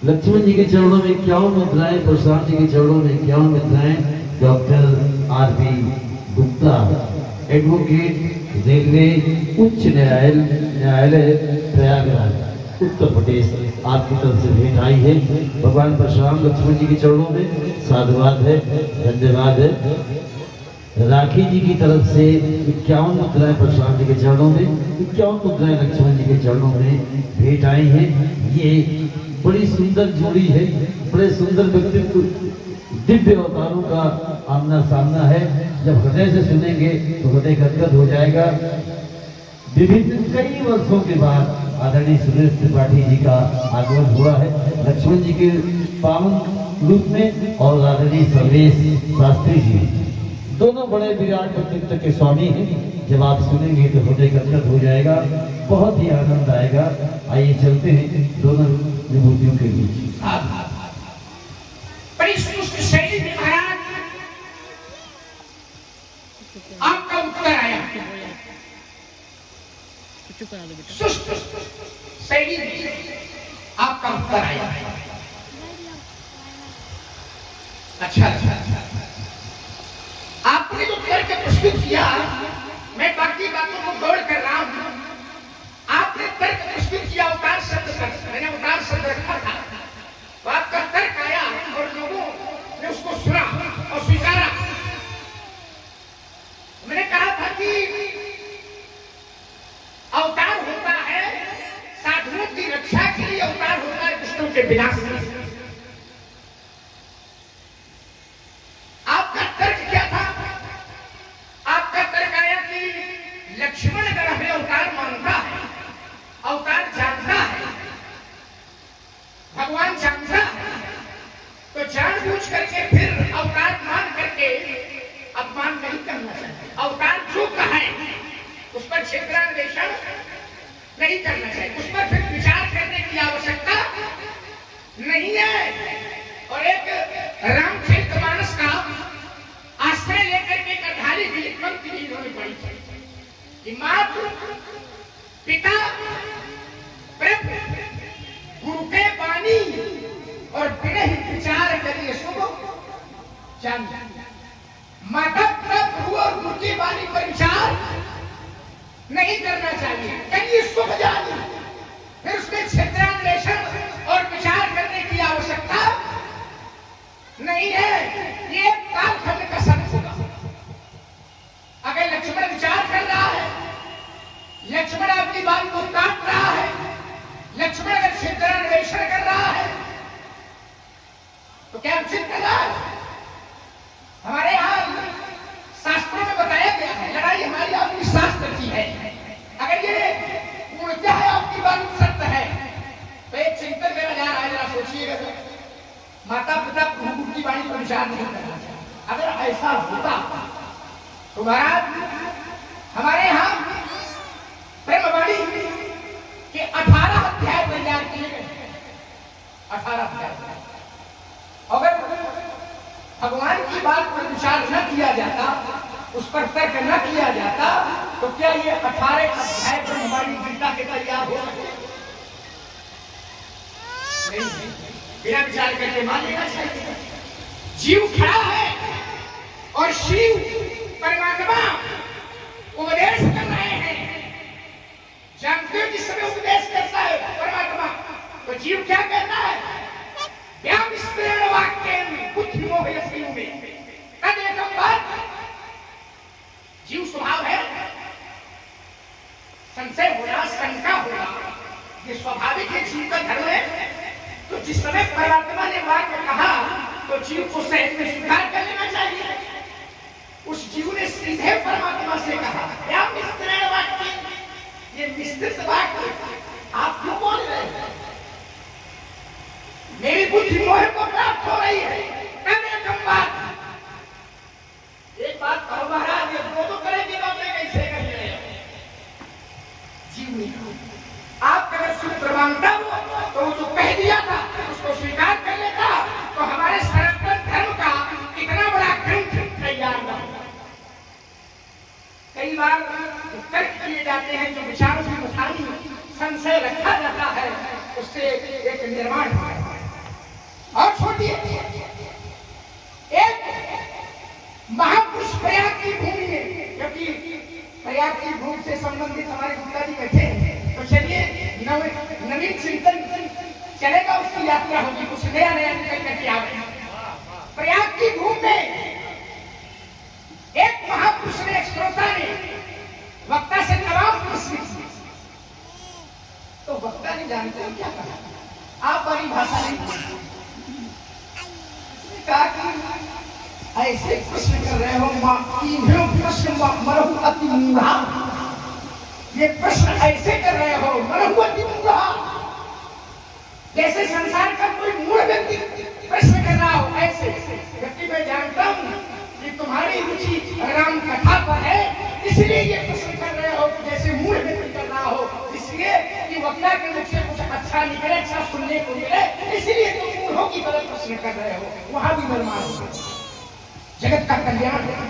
लक्ष्मण जी के चरणों में 51 मुद्राएं, परशुराम जी के चरणों में 51 मुद्राएं doctor RP. Gupta, advocate railway उच्च न्यायालय प्रयागराज उत्तर प्रदेश, आपकी तरफ से भेंट आई है। भगवान परशुराम लक्ष्मण जी के चरणों में साधुवाद है, धन्यवाद है। राखी जी की तरफ से 51 मुद्राएं परशुराम जी के चरणों में, 51 मुद्राएं लक्ष्मण जी के चरणों में भेंट आई हैं। ये बड़ी सुंदर जोड़ी है, बड़े सुंदर व्यक्तित्व, दिव्य अवतारों का आमना सामना है। जब हृदय से सुनेंगे तो हृदय गदगद हो जाएगा। विभिन्न कई वर्षों के बाद आदरणीय सुरेश त्रिपाठी जी का आगमन हुआ है लक्ष्मण जी के पावन रूप में, और आदरणीय सर्वेश शास्त्री जी, दोनों बड़े विराट व्यक्तित्व के स्वामी हैं। जब आप सुनेंगे तो हृदय गदगद हो जाएगा, बहुत ही आनंद आएगा। आइए चलते हैं दोनों विभूतियों के बीच। बड़ी सुस्त शैली में महाराज आपका उत्तर आया, सुस्त शैली में आपका उत्तर आया। अच्छा, आपने जो तर्क प्रस्तुत किया, मैं बाकी बातों को गौर कर रहा हूं। आपने तर्क प्रस्तुत किया अवतार शब्द पर, मैंने अवतार शब्द रखा था, तो आपका तर्क आया और लोगों ने उसको सुना और स्वीकारा। मैंने कहा था कि अवतार होता है साधुओं की रक्षा के लिए, अवतार होता है दुष्टों के विनाश के लिए। आपका तर्क क्या था? आपका तर्क आया कि लक्ष्मण अगर हमें अवतार मानता है, अवतार जानता है, भगवान जानता है, तो जानबूझ करके फिर अवतार मान करके अपमान नहीं करना चाहिए। अवतार जो कहा है उस पर क्षेत्रान्वेषण नहीं करना चाहिए, उस पर फिर विचार करने की आवश्यकता नहीं है। और एक रामचरितमानस का आश्रय लेकर के कठारी की पंक्ति भी इन्होंने पढ़ी कि मातृ पिता प्रभु गुरु के वाणी और बिना ही विचार करिए शुभ जान। माता पिता प्रभु और गुरु की वाणी पर विचार नहीं करना चाहिए, करिए शुभ जान। फिर उसमें क्षेत्रान्वेषण और विचार करने की आवश्यकता नहीं है। ये कालखंड का शब्द होगा। अगर लक्ष्मण विचार कर रहा है, लक्ष्मण अपनी बात को काट रहा है, लक्ष्मण अगर क्षेत्रान्वेषण वाणी पर विचार नहीं करना चाहिए। अगर ऐसा होता तो महाराज हमारे यहाँ प्रेमवाणी के 18 अध्याय तैयार किए गए, 18 अध्याय। अगर भगवान की बात पर विचार न किया जाता, उस पर तर्क न किया जाता, तो क्या ये 18 अध्याय ब्रह्मवाणी गीता के तैयार हो सकते? नहीं, बिना विचार करके मान लेना चाहिए। जीव खड़ा है और शिव परमात्मा उपदेश कर रहे हैं। जानते हो जिस समय उपदेश करता है परमात्मा, तो जीव क्या कहता है? व्याम स्त्रीण वाक्येन बुद्धि मोह यस्मिन् तदेकं बात। जीव स्वभाव है संशय होना, शंका होना, ये स्वाभाविक है, जीव का धर्म है। तो जिस समय परमात्मा ने वाक्य कहा तो जीव को सहज में स्वीकार कर लेना चाहिए। उस जीव ने सीधे परमात्मा से कहा, व्याम स्त्रीण वाक्येन, ये विस्तृत वाक्य आप क्यों बोल रहे हैं? मेरी बुद्धि मोह को प्राप्त हो रही है। कम बात, एक बात कहो महाराज, ये दो करेंगे बातें कैसे कर रहे हैं? जीव नहीं, आप अगर सूत्र मांगता हो तो वो जो कह दिया था उसको स्वीकार कर लेता, तो हमारे सनातन धर्म का इतना बड़ा ग्रंथ तैयार न होता। कई बार तर्क किए जाते हैं, जो विचारों की मुठानी संशय रखा जाता है, उससे एक निर्माण होता है। और छोड़िए, एक महापुरुष प्रयाग की भूमि में, क्योंकि प्रयाग की भूमि से संबंधित हमारे गुप्ता जी बैठे हैं, तो चलिए नवीन चिंतन चलेगा, उसकी यात्रा होगी, कुछ नया नया निकल करके आवे। प्रयाग की भूमि में एक महापुरुष ने, एक श्रोता ने वक्ता से तमाम प्रश्न किए। तो वक्ता ने जानते हो क्या कहा? आप वाली भाषा नहीं कहा कि ऐसे प्रश्न कर रहे हो, प्रश्न मरहु अति मूढ़ा, ये प्रश्न ऐसे कर रहे हो मरहु अति मूढ़ा, जैसे संसार का कोई मूढ़ व्यक्ति प्रश्न कर रहा हो। ऐसे व्यक्ति मैं जानता हूँ कि तुम्हारी रुचि राम कथा पर है, इसलिए ये प्रश्न कर रहे हो, जैसे मूढ़ व्यक्ति कर रहा हो, इसलिए कि वक्ता के मुख से कुछ अच्छा निकले, अच्छा सुनने को मिले, इसलिए तुम मूढ़ों की तरह प्रश्न कर रहे हो। वहां भी निर्माण होगा, जगत का कल्याण होगा।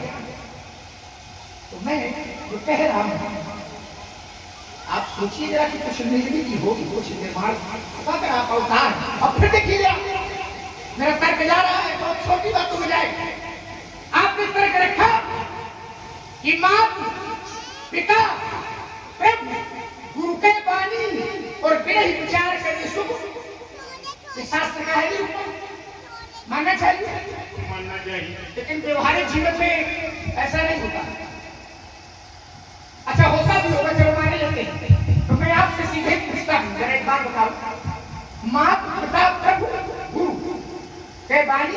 तो मैं जो कह रहा हूं, आप सोचिए जरा कि कुछ निर्मित होगी, कुछ निर्माण होगा, आप अवतार। अब फिर देखिए मेरा तर्क जा रहा है, बहुत छोटी बात हो जाएगी। आपने तर्क रखा कि मात पिता गुरु के वाणी और बिना ही विचार करके शुभ, ये शास्त्र का है, मानना चाहिए, मानना चाहिए। लेकिन व्यवहारिक जीवन में ऐसा नहीं होता। अच्छा होता भी होगा, चलो मान लेते हैं। तो मैं आपसे सीधे पूछता हूँ, जरा एक बात बताओ, मात पिता प्रभु गुरु के वाणी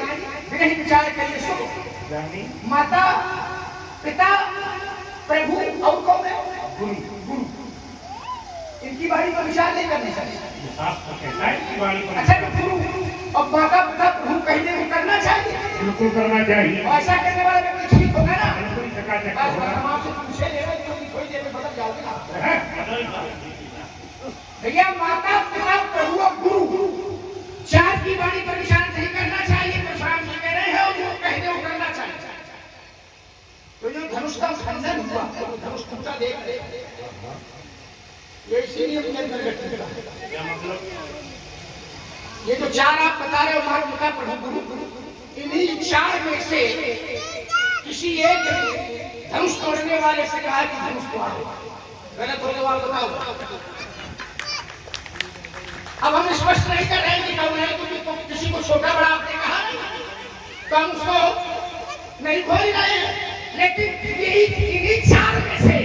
बिना ही विचार करके शुभ, माता पिता प्रभु और कौन है? गुरु। गुरु, इनकी वाणी पर विचार नहीं करने चाहिए। अच्छा तो गुरु और माता पिता प्रभु कहने में करना चाहिए, बिल्कुल करना चाहिए। ऐसा करने वाला व्यक्ति ठीक होगा ना? बिल्कुल चकाचक बस होगा। हम आपसे पूछे ले रहे हैं, थोड़ी देर में बदल जाओगे ना। भैया माता पिता प्रभु और गुरु चार की वाणी पर विचार नहीं करना चाहिए, प्रशांत जी कह रहे हैं, और जो कहते हो करना चाहिए। तो जो धनुष का खंडन हुआ, धनुष टूटा देख रहे, ये सीनियर के अंतर्गत क्या मतलब? ये जो चार आप बता रहे हो, माता पिता प्रभु गुरु, इन्हीं चार में से किसी एक धनुष तोड़ने वाले से कहा कि धनुष तोड़ो, गलत होने वाला बताओ। अब हम स्पष्ट नहीं कर रहे हैं कि कौन है, तो किसी को छोटा बड़ा आपने कहा नहीं, तो हम उसको नहीं खोल रहे हैं। लेकिन इन्हीं चार में से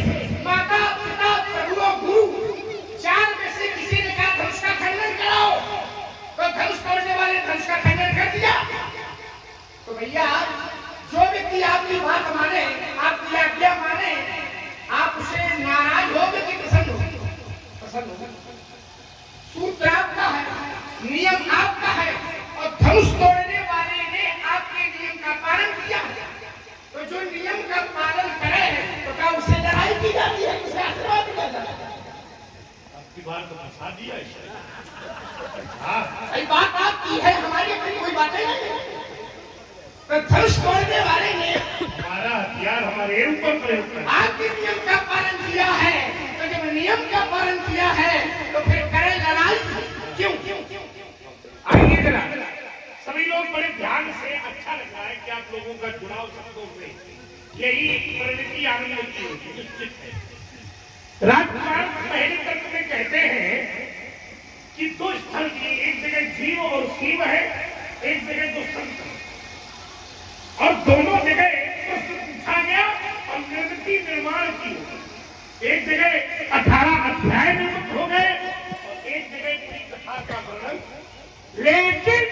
माता पिता प्रभु और गुरु, चार में से किसी ने कहा धनुष का खंडन कराओ, तो धनुष तोड़ने वाले धनुष का खंडन कर दिया। तो भैया जो व्यक्ति आपकी बात माने, आपकी आज्ञा माने, आप उसे नाराज होगे कि प्रसन्न होगे? प्रसन्न होगे। सूत्र आपका है, नियम आपका है, और धनुष तोड़ने वाले ने आपकी पालन किया है, तो जो नियम का पालन करे तो क्या उससे लड़ाई की जाती है, उसे आशीर्वाद दिया जाता है? आपकी बात तो फंसा दिया है। हाँ, सही बात की है, हमारी अपनी कोई बातें नहीं है। तो धनुष तोड़ने वाले ने हमारा हथियार हमारे ऊपर प्रयोग कर, आपके नियम का पालन किया है, तो जब नियम का पालन किया है तो फिर करे लड़ाई क्यों? आइए जरा सभी लोग बड़े ध्यान से, अच्छा लग रहा है कि आप लोगों का जुड़ाव शब्दों से, यही परिणति आनंद की होगी, निश्चित है। राजकुमार पहले तर्क में कहते हैं कि दो स्थल की, एक जगह जीव और शिव है, एक जगह दो संत है। और दोनों जगह प्रश्न पूछा गया और निर्मिति निर्माण की। एक जगह 18 अध्याय निर्मित हो गए और एक जगह पूरी कथा का वर्णन। लेकिन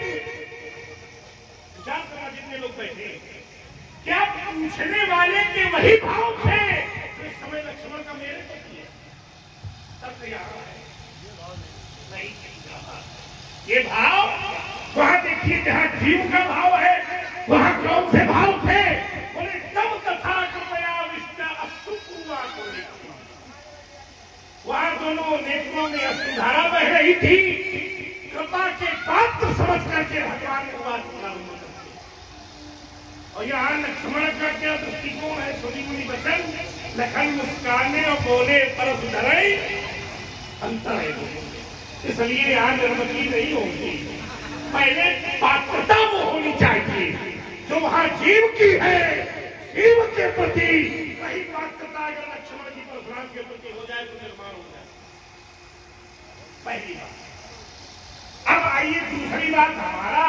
विचार करना जितने लोग बैठे, क्या पूछने वाले के वही भाव थे जो इस समय लक्ष्मण का मेरे प्रति है? तब तैयार है नहीं, ये भाव वहां देखिए जहां जीव का भाव है, वहां कौन से भाव थे? बोले तब तथा कृपया विष्णु अश्रुपूर्वा को देखी। वहां दोनों नेत्रों में अश्रुधारा बह रही थी। कृपा के पात्र समझ करके भगवान ने बात प्रारंभ कर दी। और यहाँ लक्ष्मण का क्या दृष्टिकोण है? सुनी मुनि वचन लखन मुस्काने और बोले परस धरई अंतर है। इसलिए यहाँ निर्मति नहीं होगी, पहले पात्रता वो होनी चाहिए जो वहां जीव की है, जीव के प्रति वही पात्रता अगर लक्ष्मण जी परशुराम के प्रति हो जाए तो निर्माण हो जाए। पहली बात। अब आइए दूसरी बात, हमारा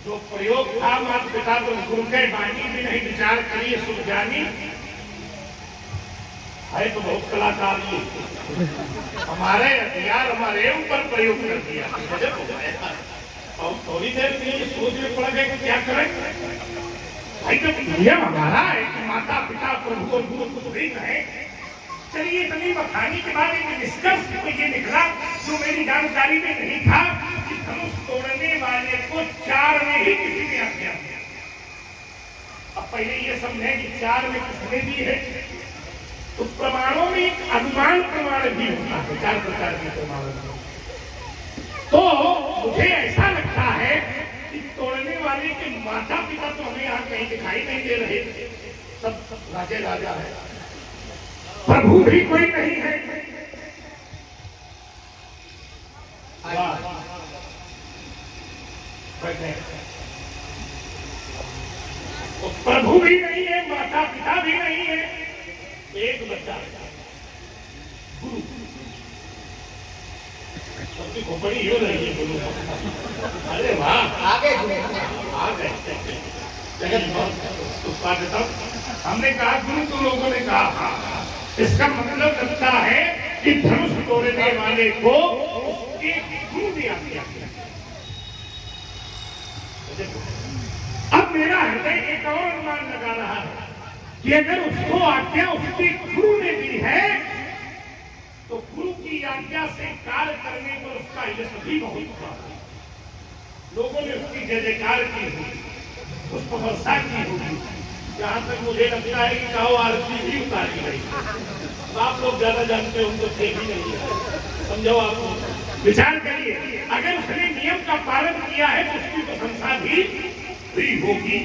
जो प्रयोग था, माता पिता तो गुरु के वाणी भी नहीं विचार करिए सुख जानी है, तो बहुत कलाकार हमारे हथियार हमारे ऊपर प्रयोग कर दिया। और थोड़ी देर के लिए सोच में पड़ गए कि क्या करें भाई, तो नियम हमारा है कि माता पिता प्रभु और गुरु कुछ भी कहे। चलिए इतनी बखानी के बाद एक निष्कर्ष तो ये निकला जो मेरी जानकारी में नहीं था कि धनुष तोड़ने वाले को 4 में ही किसी ने आज्ञा दिया। अब पहले ये समझे कि 4 में किसने दी है, तो प्रमाणों में एक अनुमान प्रमाण भी होता है, 4 प्रकार के प्रमाण। तो मुझे ऐसा लगता है कि तोड़ने वाले के माता पिता तो हमें यहाँ कहीं दिखाई नहीं दे रहे, सब राजे राजा है, प्रभु भी कोई नहीं है। तो प्रभु भी नहीं है, माता पिता भी नहीं है, एक बच्चा गुरु। सबकी खोपड़ी हो रही है गुरु। अरे वाह, आ गए। हमने कहा गुरु, तो लोगों ने कहा हाँ। इसका मतलब लगता है कि धनुष तोड़ने वाले को उसके गुरु ने आज्ञा किया। अब मेरा हृदय एक और अनुमान लगा रहा है कि अगर उसको आज्ञा उसके गुरु ने दी है तो गुरु की आज्ञा से कार्य करने पर उसका यश भी बहुत हुआ। लोगों ने उसकी जय जयकार की होगी, उस पर वर्षा की होगी। जहां तक मुझे लगता है कि कहो आरती भी उतारी गई। आप लोग ज्यादा जानते हो, उनको थे भी नहीं है। समझो, आप विचार करिए, अगर उसने नियम का पालन किया है तो उसकी प्रशंसा भी हुई होगी।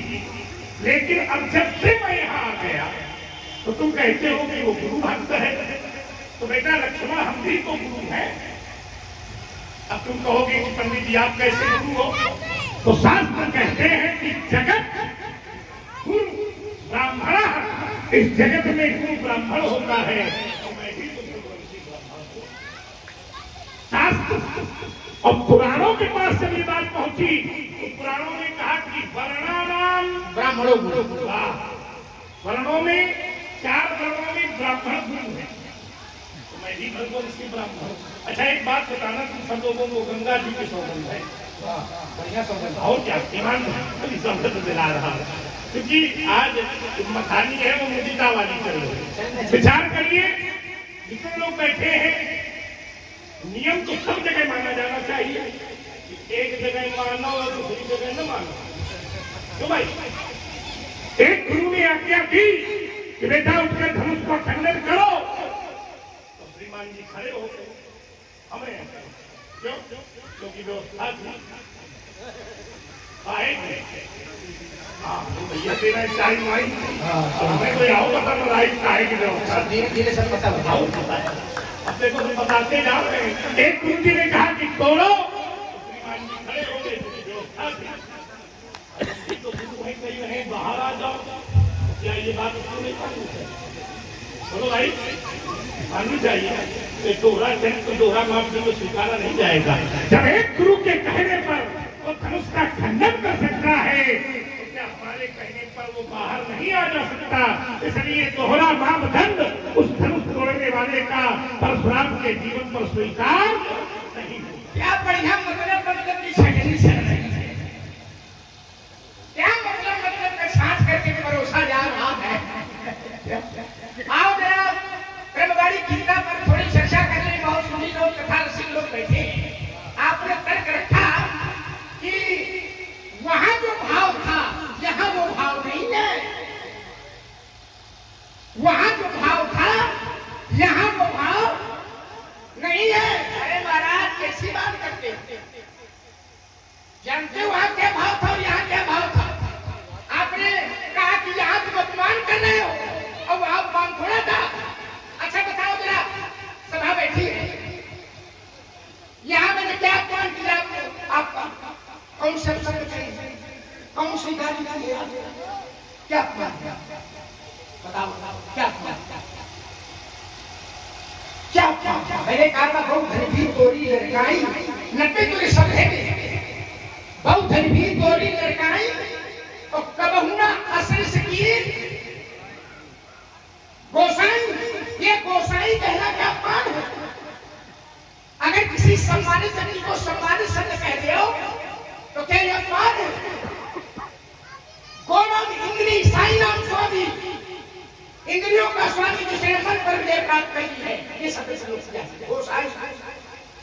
लेकिन अब जब से मैं यहाँ आ गया तो तुम कहते हो कि वो गुरु भक्त है, तो बेटा लक्ष्मण हम भी तो गुरु हैं। अब तुम कहोगे कि पंडित जी आप कैसे गुरु हो, तो शास्त्र कहते हैं कि जगत गुरु ब्राह्मण, इस जगत में गुरु ब्राह्मण होता है, तो मैं भी तो गुरुवंशी ब्राह्मण हूं। शास्त्र और पुराणों के पास जब ये बात पहुंची तो पुराणों ने कहा कि वर्णानाम ब्राह्मणों गुरु। वर्णों में 4 वर्णों में ब्राह्मण गुरु है, तो मैं भी भगवंशी ब्राह्मण हूं। अच्छा एक बात बताना, तुम सब लोगों को गंगा जी के सौगंध है, बढ़िया सौगंध, और क्या ईमान सौगंध दिला रहा है, क्योंकि आज मखानी है वो मुदिता वाली चल रही। विचार करिए, जितने लोग बैठे हैं, नियम तो सब जगह माना जाना चाहिए, एक जगह मानो और दूसरी जगह न मानो। क्यों भाई? एक गुरु ने आज्ञा की कि बेटा उठकर धनुष को खंडन करो, तो श्रीमान जी खड़े हो गए। हमें क्यों? क्योंकि व्यवस्था थी। आएंगे भैया तेरा चाय माई हमें कोई आओ पता लड़ाई चाय की व्यवस्था धीरे धीरे सब पता बताओ। अपने को तो बताते जा रहे हैं। एक गुरु जी ने कहा कि तोड़ो, श्रीमान जी खड़े हो गए। व्यवस्था थी तो गुरु भाई कहीं रहे बाहर आ जाओ, क्या ये बात उसको नहीं मालूम है? बोलो भाई, माननी चाहिए। दोहरा जन्म दोहरा माप जो स्वीकारा नहीं जाएगा। जब एक गुरु के कहने पर वो धनुष का खंडन कर सकता है, तो क्या हमारे कहने पर वो बाहर नहीं आ जा सकता? इसलिए दोहरा मापदंड उस धनुष तोड़ने वाले का परशुराम के जीवन पर स्वीकार नहीं होगा। क्या बढ़िया मतलब की छटनी चल रही है। क्या मतलब का छाट करके परोसा जा रहा है। आओ जरा ब्रह्मवाड़ी गीता पर थोड़ी चर्चा करने, बहुत सुनी लोग कथा रसिक लोग बैठे। आपने तर्क रखा कि वहां जो भाव था यहां वो भाव नहीं है, वहां जो भाव था यहां वो भाव नहीं है। अरे महाराज कैसी बात करते जानते हो वहां क्या भाव था और यहाँ क्या भाव था? आपने कहा कि यहाँ तुम अपमान कर रहे हो और वहां अपमान थोड़ा था। अच्छा बताओ जरा, सभा बैठी है, यहाँ मैंने क्या अपमान किया आपका? कौन सा कौन सी गाली की है? क्या अपमान किया? बताओ क्या अपमान क्या? मैंने कहा था बहुत धन भी तोरी लड़काई, 90 तुझे सब है बहुत धन भी तोरी लड़काई और कबहुना असर से किए गोसाई। ये गोसाई कहना क्या अपमान है? अगर किसी सम्मानित व्यक्ति को सम्मानित शब्द कहते हो तो क्या ये अपमान है? गोनाम इंद्री साई नाम स्वामी, इंद्रियों का स्वामी जिसने मन पर विजय प्राप्त करी है, ये शब्द से लोग किया गोसाई।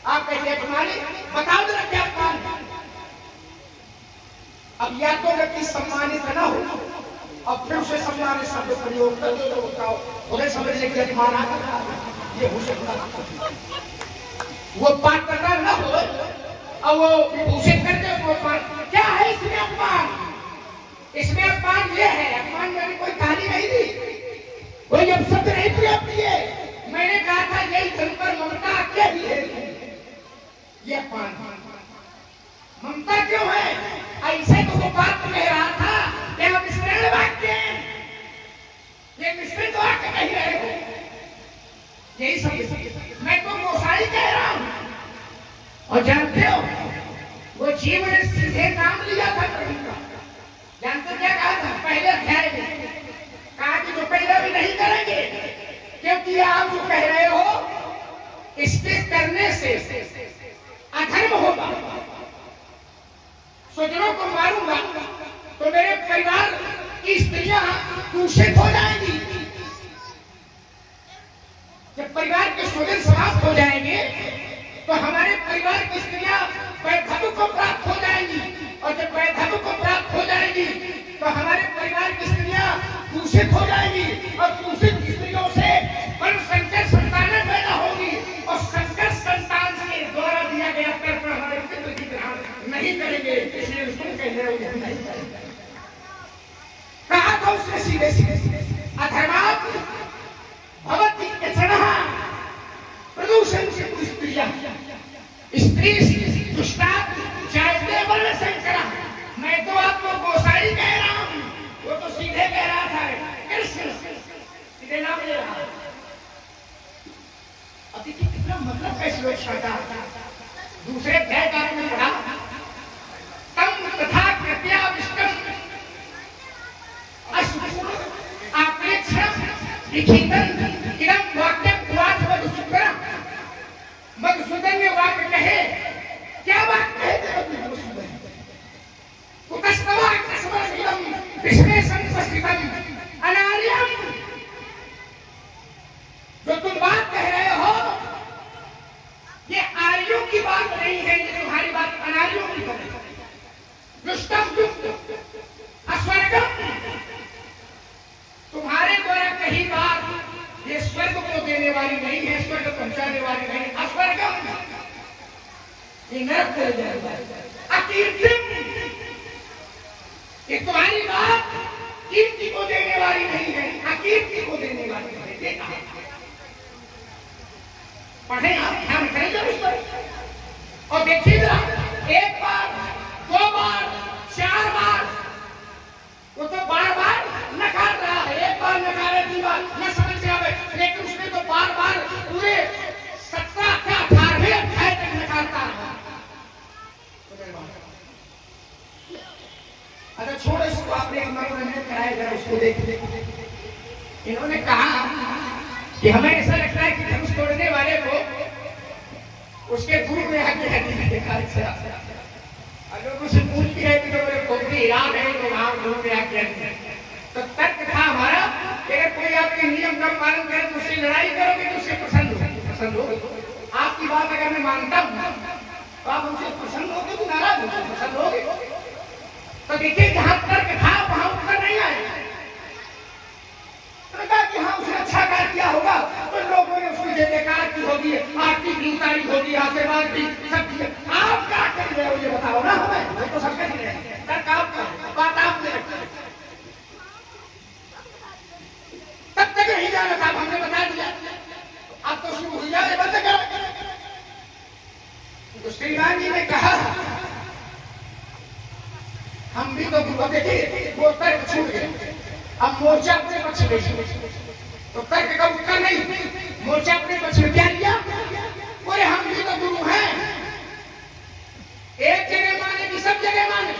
आप कहते हैं अपमान, बताओ जरा क्या अपमान है? अब या तो व्यक्ति सम्मानित न हो और फिर उसे सम्मानित शब्द प्रयोग कर दो तो बताओ उन्हें समझ ले कि अपमान आ रहा है। ये हो सकता, वो बात करना न हो और वो विभूषित कर दे वो अपमान। क्या है इसमें अपमान? इसमें अपमान ये है, अपमान मैंने कोई गाली नहीं दी, कोई अपशब्द नहीं प्रयोग किए। मैंने कहा था यही धन पर ममता क्या ही है, ये अपमान। ममता क्यों है? ऐसे तो वो बात कह रहा था कि हम मिश्रण वाक्य, ये मिश्रित वाक्य कह रहे हो, यही सब। मैं तो गोसाई कह रहा हूं। और जानते हो वो जीव ने सीधे नाम लिया था प्रभु का। जानते क्या कहा था? पहले अध्याय में कहा कि जो पहले भी नहीं करेंगे, क्योंकि आप जो कह रहे हो इसके करने से अधर्म होगा, स्वजनों को मारूंगा तो मेरे परिवार की स्त्रियां दूषित हो जाएंगी। जब परिवार के स्वजन समाप्त हो जाएंगे तो हमारे परिवार की स्त्रियां वैधव्य को प्राप्त हो जाएंगी, और जब वैधव्य को प्राप्त हो जाएंगी तो हमारे परिवार की स्त्रियां दूषित हो जाएंगी, और दूषित स्त्रियों से वर्ण संकर संतानें पैदा होगी, और संकर संतान के द्वारा दिया गया कर्म हमारे पितृ की ग्रहण नहीं करेंगे। इसलिए तुम कह रहे हो नहीं करेंगे। कहा था उसने सीधे सीधे अधर्मात् भवति यत्सनः प्रदूषण से स्त्रियां, स्त्री दुष्टात् जायते वर्ण संकरः। मैं तो आपको गोसाई कह रहा हूं, वो तो सीधे कह रहा था कृष्ण, सीधे नाम ले रहा। अभी कितना मतलब है श्लोक का? दूसरे अध्याय का में पढ़ा, तम तथा कृपया विष्टम अप्रेक्षम लिखितम इदम वाक्यम उवाच मधुसूदन। मधुसूदन ने वाक्य कहे, क्या वाक्य है मधुसूदन? कुतस्तवा कसमरगिरम विश्वे संपस्थितम अनार्यम। जो तुम बात कह रहे हो ये आर्यों की बात नहीं है, ये तुम्हारी बात अनार्यों की है। दुष्टम देने वाली नहीं है, स्वर्ग पहुंचाने वाली नहीं, अस्वर्गम ये नरक चले जाएगा। अकीर्तिम ये तुम्हारी बात कीर्ति को देने वाली नहीं है, अकीर्ति को देने वाली है। देखा पढ़े आप, ध्यान करेंगे उस पर और देखिए जरा, एक बार, दो बार, चार बार, वो तो बार बार नकार रहा है। एक बार नकारे, दूसरी बार न समझ में आवे, लेकिन उसने तो बार बार पूरे 17 का 18वें अध्याय तक नकारता रहा। अच्छा छोड़ो इसको, आपने एक मनोरंजन कराया, जरा उसको देख। इन्होंने कहा कि हमें ऐसा लगता है कि धनुष तोड़ने वाले को उसके गुरु ने आके हड्डी देखा। अगर कुछ पूछती है कि तो मेरे खोपड़ी इराम है तो वहां गुरु ने आके तो तर्क था हमारा कि अगर कोई आपके नियम का पालन करे तो उससे लड़ाई करोगे तो उससे पसंद हो। आपकी बात अगर मैं मानता हूं तो आप हमसे प्रसन्न होगे तो नाराज होगे, पसंद होगे। तो देखिए जहां तर्क था वहां उत्तर नहीं आया। तो कहा कि हाँ उसने अच्छा कार्य किया होगा, तो लोगों ने उसकी जय जयकार की होगी, आरती की उतारी होगी, आशीर्वाद की सब किया। आप क्या कर रहे हो ये बताओ ना हमें, वो तो सब कर रहे हैं। तर्क आपका, बात आपने रखी, तब तक नहीं जाना था, हमने बता दिया। अब तो शुरू हो जाए, बंद कर। तो श्रीमान जी ने कहा हम भी तो देखिए वो तर्क छूट गए, अब मोर्चा अपने पक्ष में, तो तर्क का उत्तर नहीं, मोर्चा अपने पक्ष में क्या लिया? बोले हम भी तो गुरु हैं, एक जगह माने कि सब जगह माने।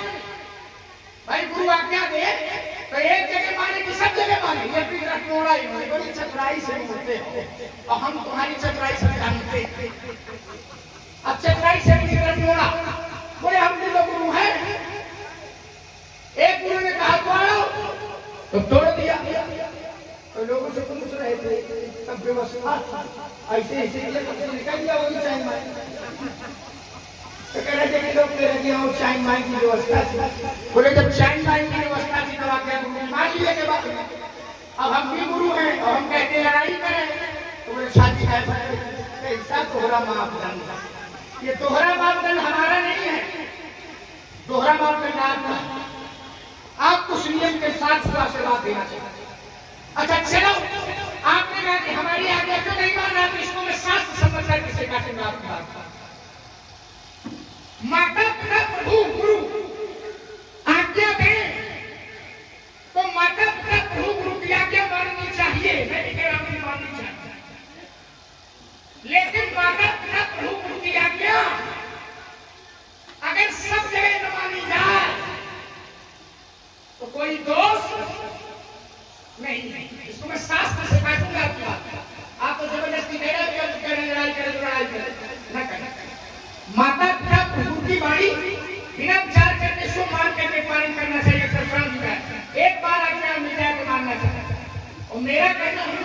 भाई गुरु आज्ञा दे तो एक जगह माने कि सब जगह माने। ये भी रटमोड़ा ही बोले, बड़ी चतुराई से बोलते हो और हम तुम्हारी चतुराई से जानते। अब चतुराई से भी रटमोड़ा, बोले हम भी तो गुरु हैं। एक गुरु ने कहा तोड़ो तो तोड़ दिया। तो लोगों से पूछ रहे थे तब व्यवस्था ऐसे ऐसे निकल दिया, वही चाइन माइन। तो कह रहे थे कि लोग कह रहे थे और चाइन माइन की व्यवस्था थी। बोले जब चाइन माइन की व्यवस्था थी तब आप क्या गुरु मान लिए के बाद अब हम भी गुरु हैं और हम कहते लड़ाई करें। तो बोले शादी ऐसा तोहरा मापदंड, ये तोहरा मापदंड हमारा नहीं है, दोहरा मापदंड आपका। आपको नियम के साथ सदा सेवा देना चाहिए। अच्छा चलो, आपने कहा कि हमारी आज्ञा क्यों नहीं माना, तो इसको मैं शास्त्र समझ कर किसे काटूंगा आपकी बात। माता पिता प्रभु गुरु आज्ञा दें तो माता पिता प्रभु गुरु की आज्ञा माननी चाहिए, मैं नहीं कह रहा हूं माननी चाहिए, लेकिन माता पिता प्रभु गुरु की आज्ञा अगर सब जगह न मानी जाए तो कोई दोष नहीं। इसको मैं शास्त्र से काटूंगा आपकी बात। आप तो जबरदस्ती दे रहे हो, लड़ाई करे। माता पिता प्रभु की वाणी बिना विचार करके सो मान करके पालन करना चाहिए। सर्वश्रेष्ठ है, एक बार आज्ञा मिल जाए तो मानना चाहिए। और मेरा कहना है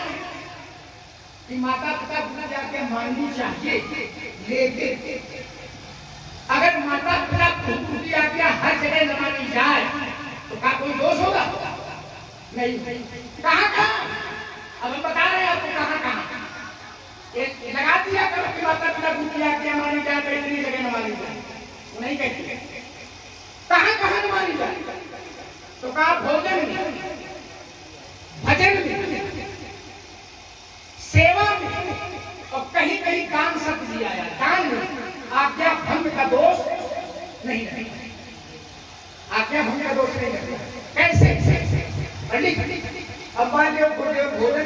कि माता पिता की आज्ञा माननी चाहिए, लेकिन अगर माता पिता प्रभु की आज्ञा हर जगह न मानी जाए तो क्या कोई दोष होगा? नहीं। कहां अब हम बता रहे हैं आपको कहां एक लगा दिया करो कि माता पिता की आज्ञा मानी जाए तो इतनी जगह न मानी जाए, नहीं कहती। कहां न मानी जाए? तो कहा भोजन में, भजन में, सेवा में और कहीं कहीं काम शब्द दिया है, दान में आज्ञा भंग का दोष नहीं है। आज्ञा भंग का दोष नहीं है। कैसे? अब मान लो भोजन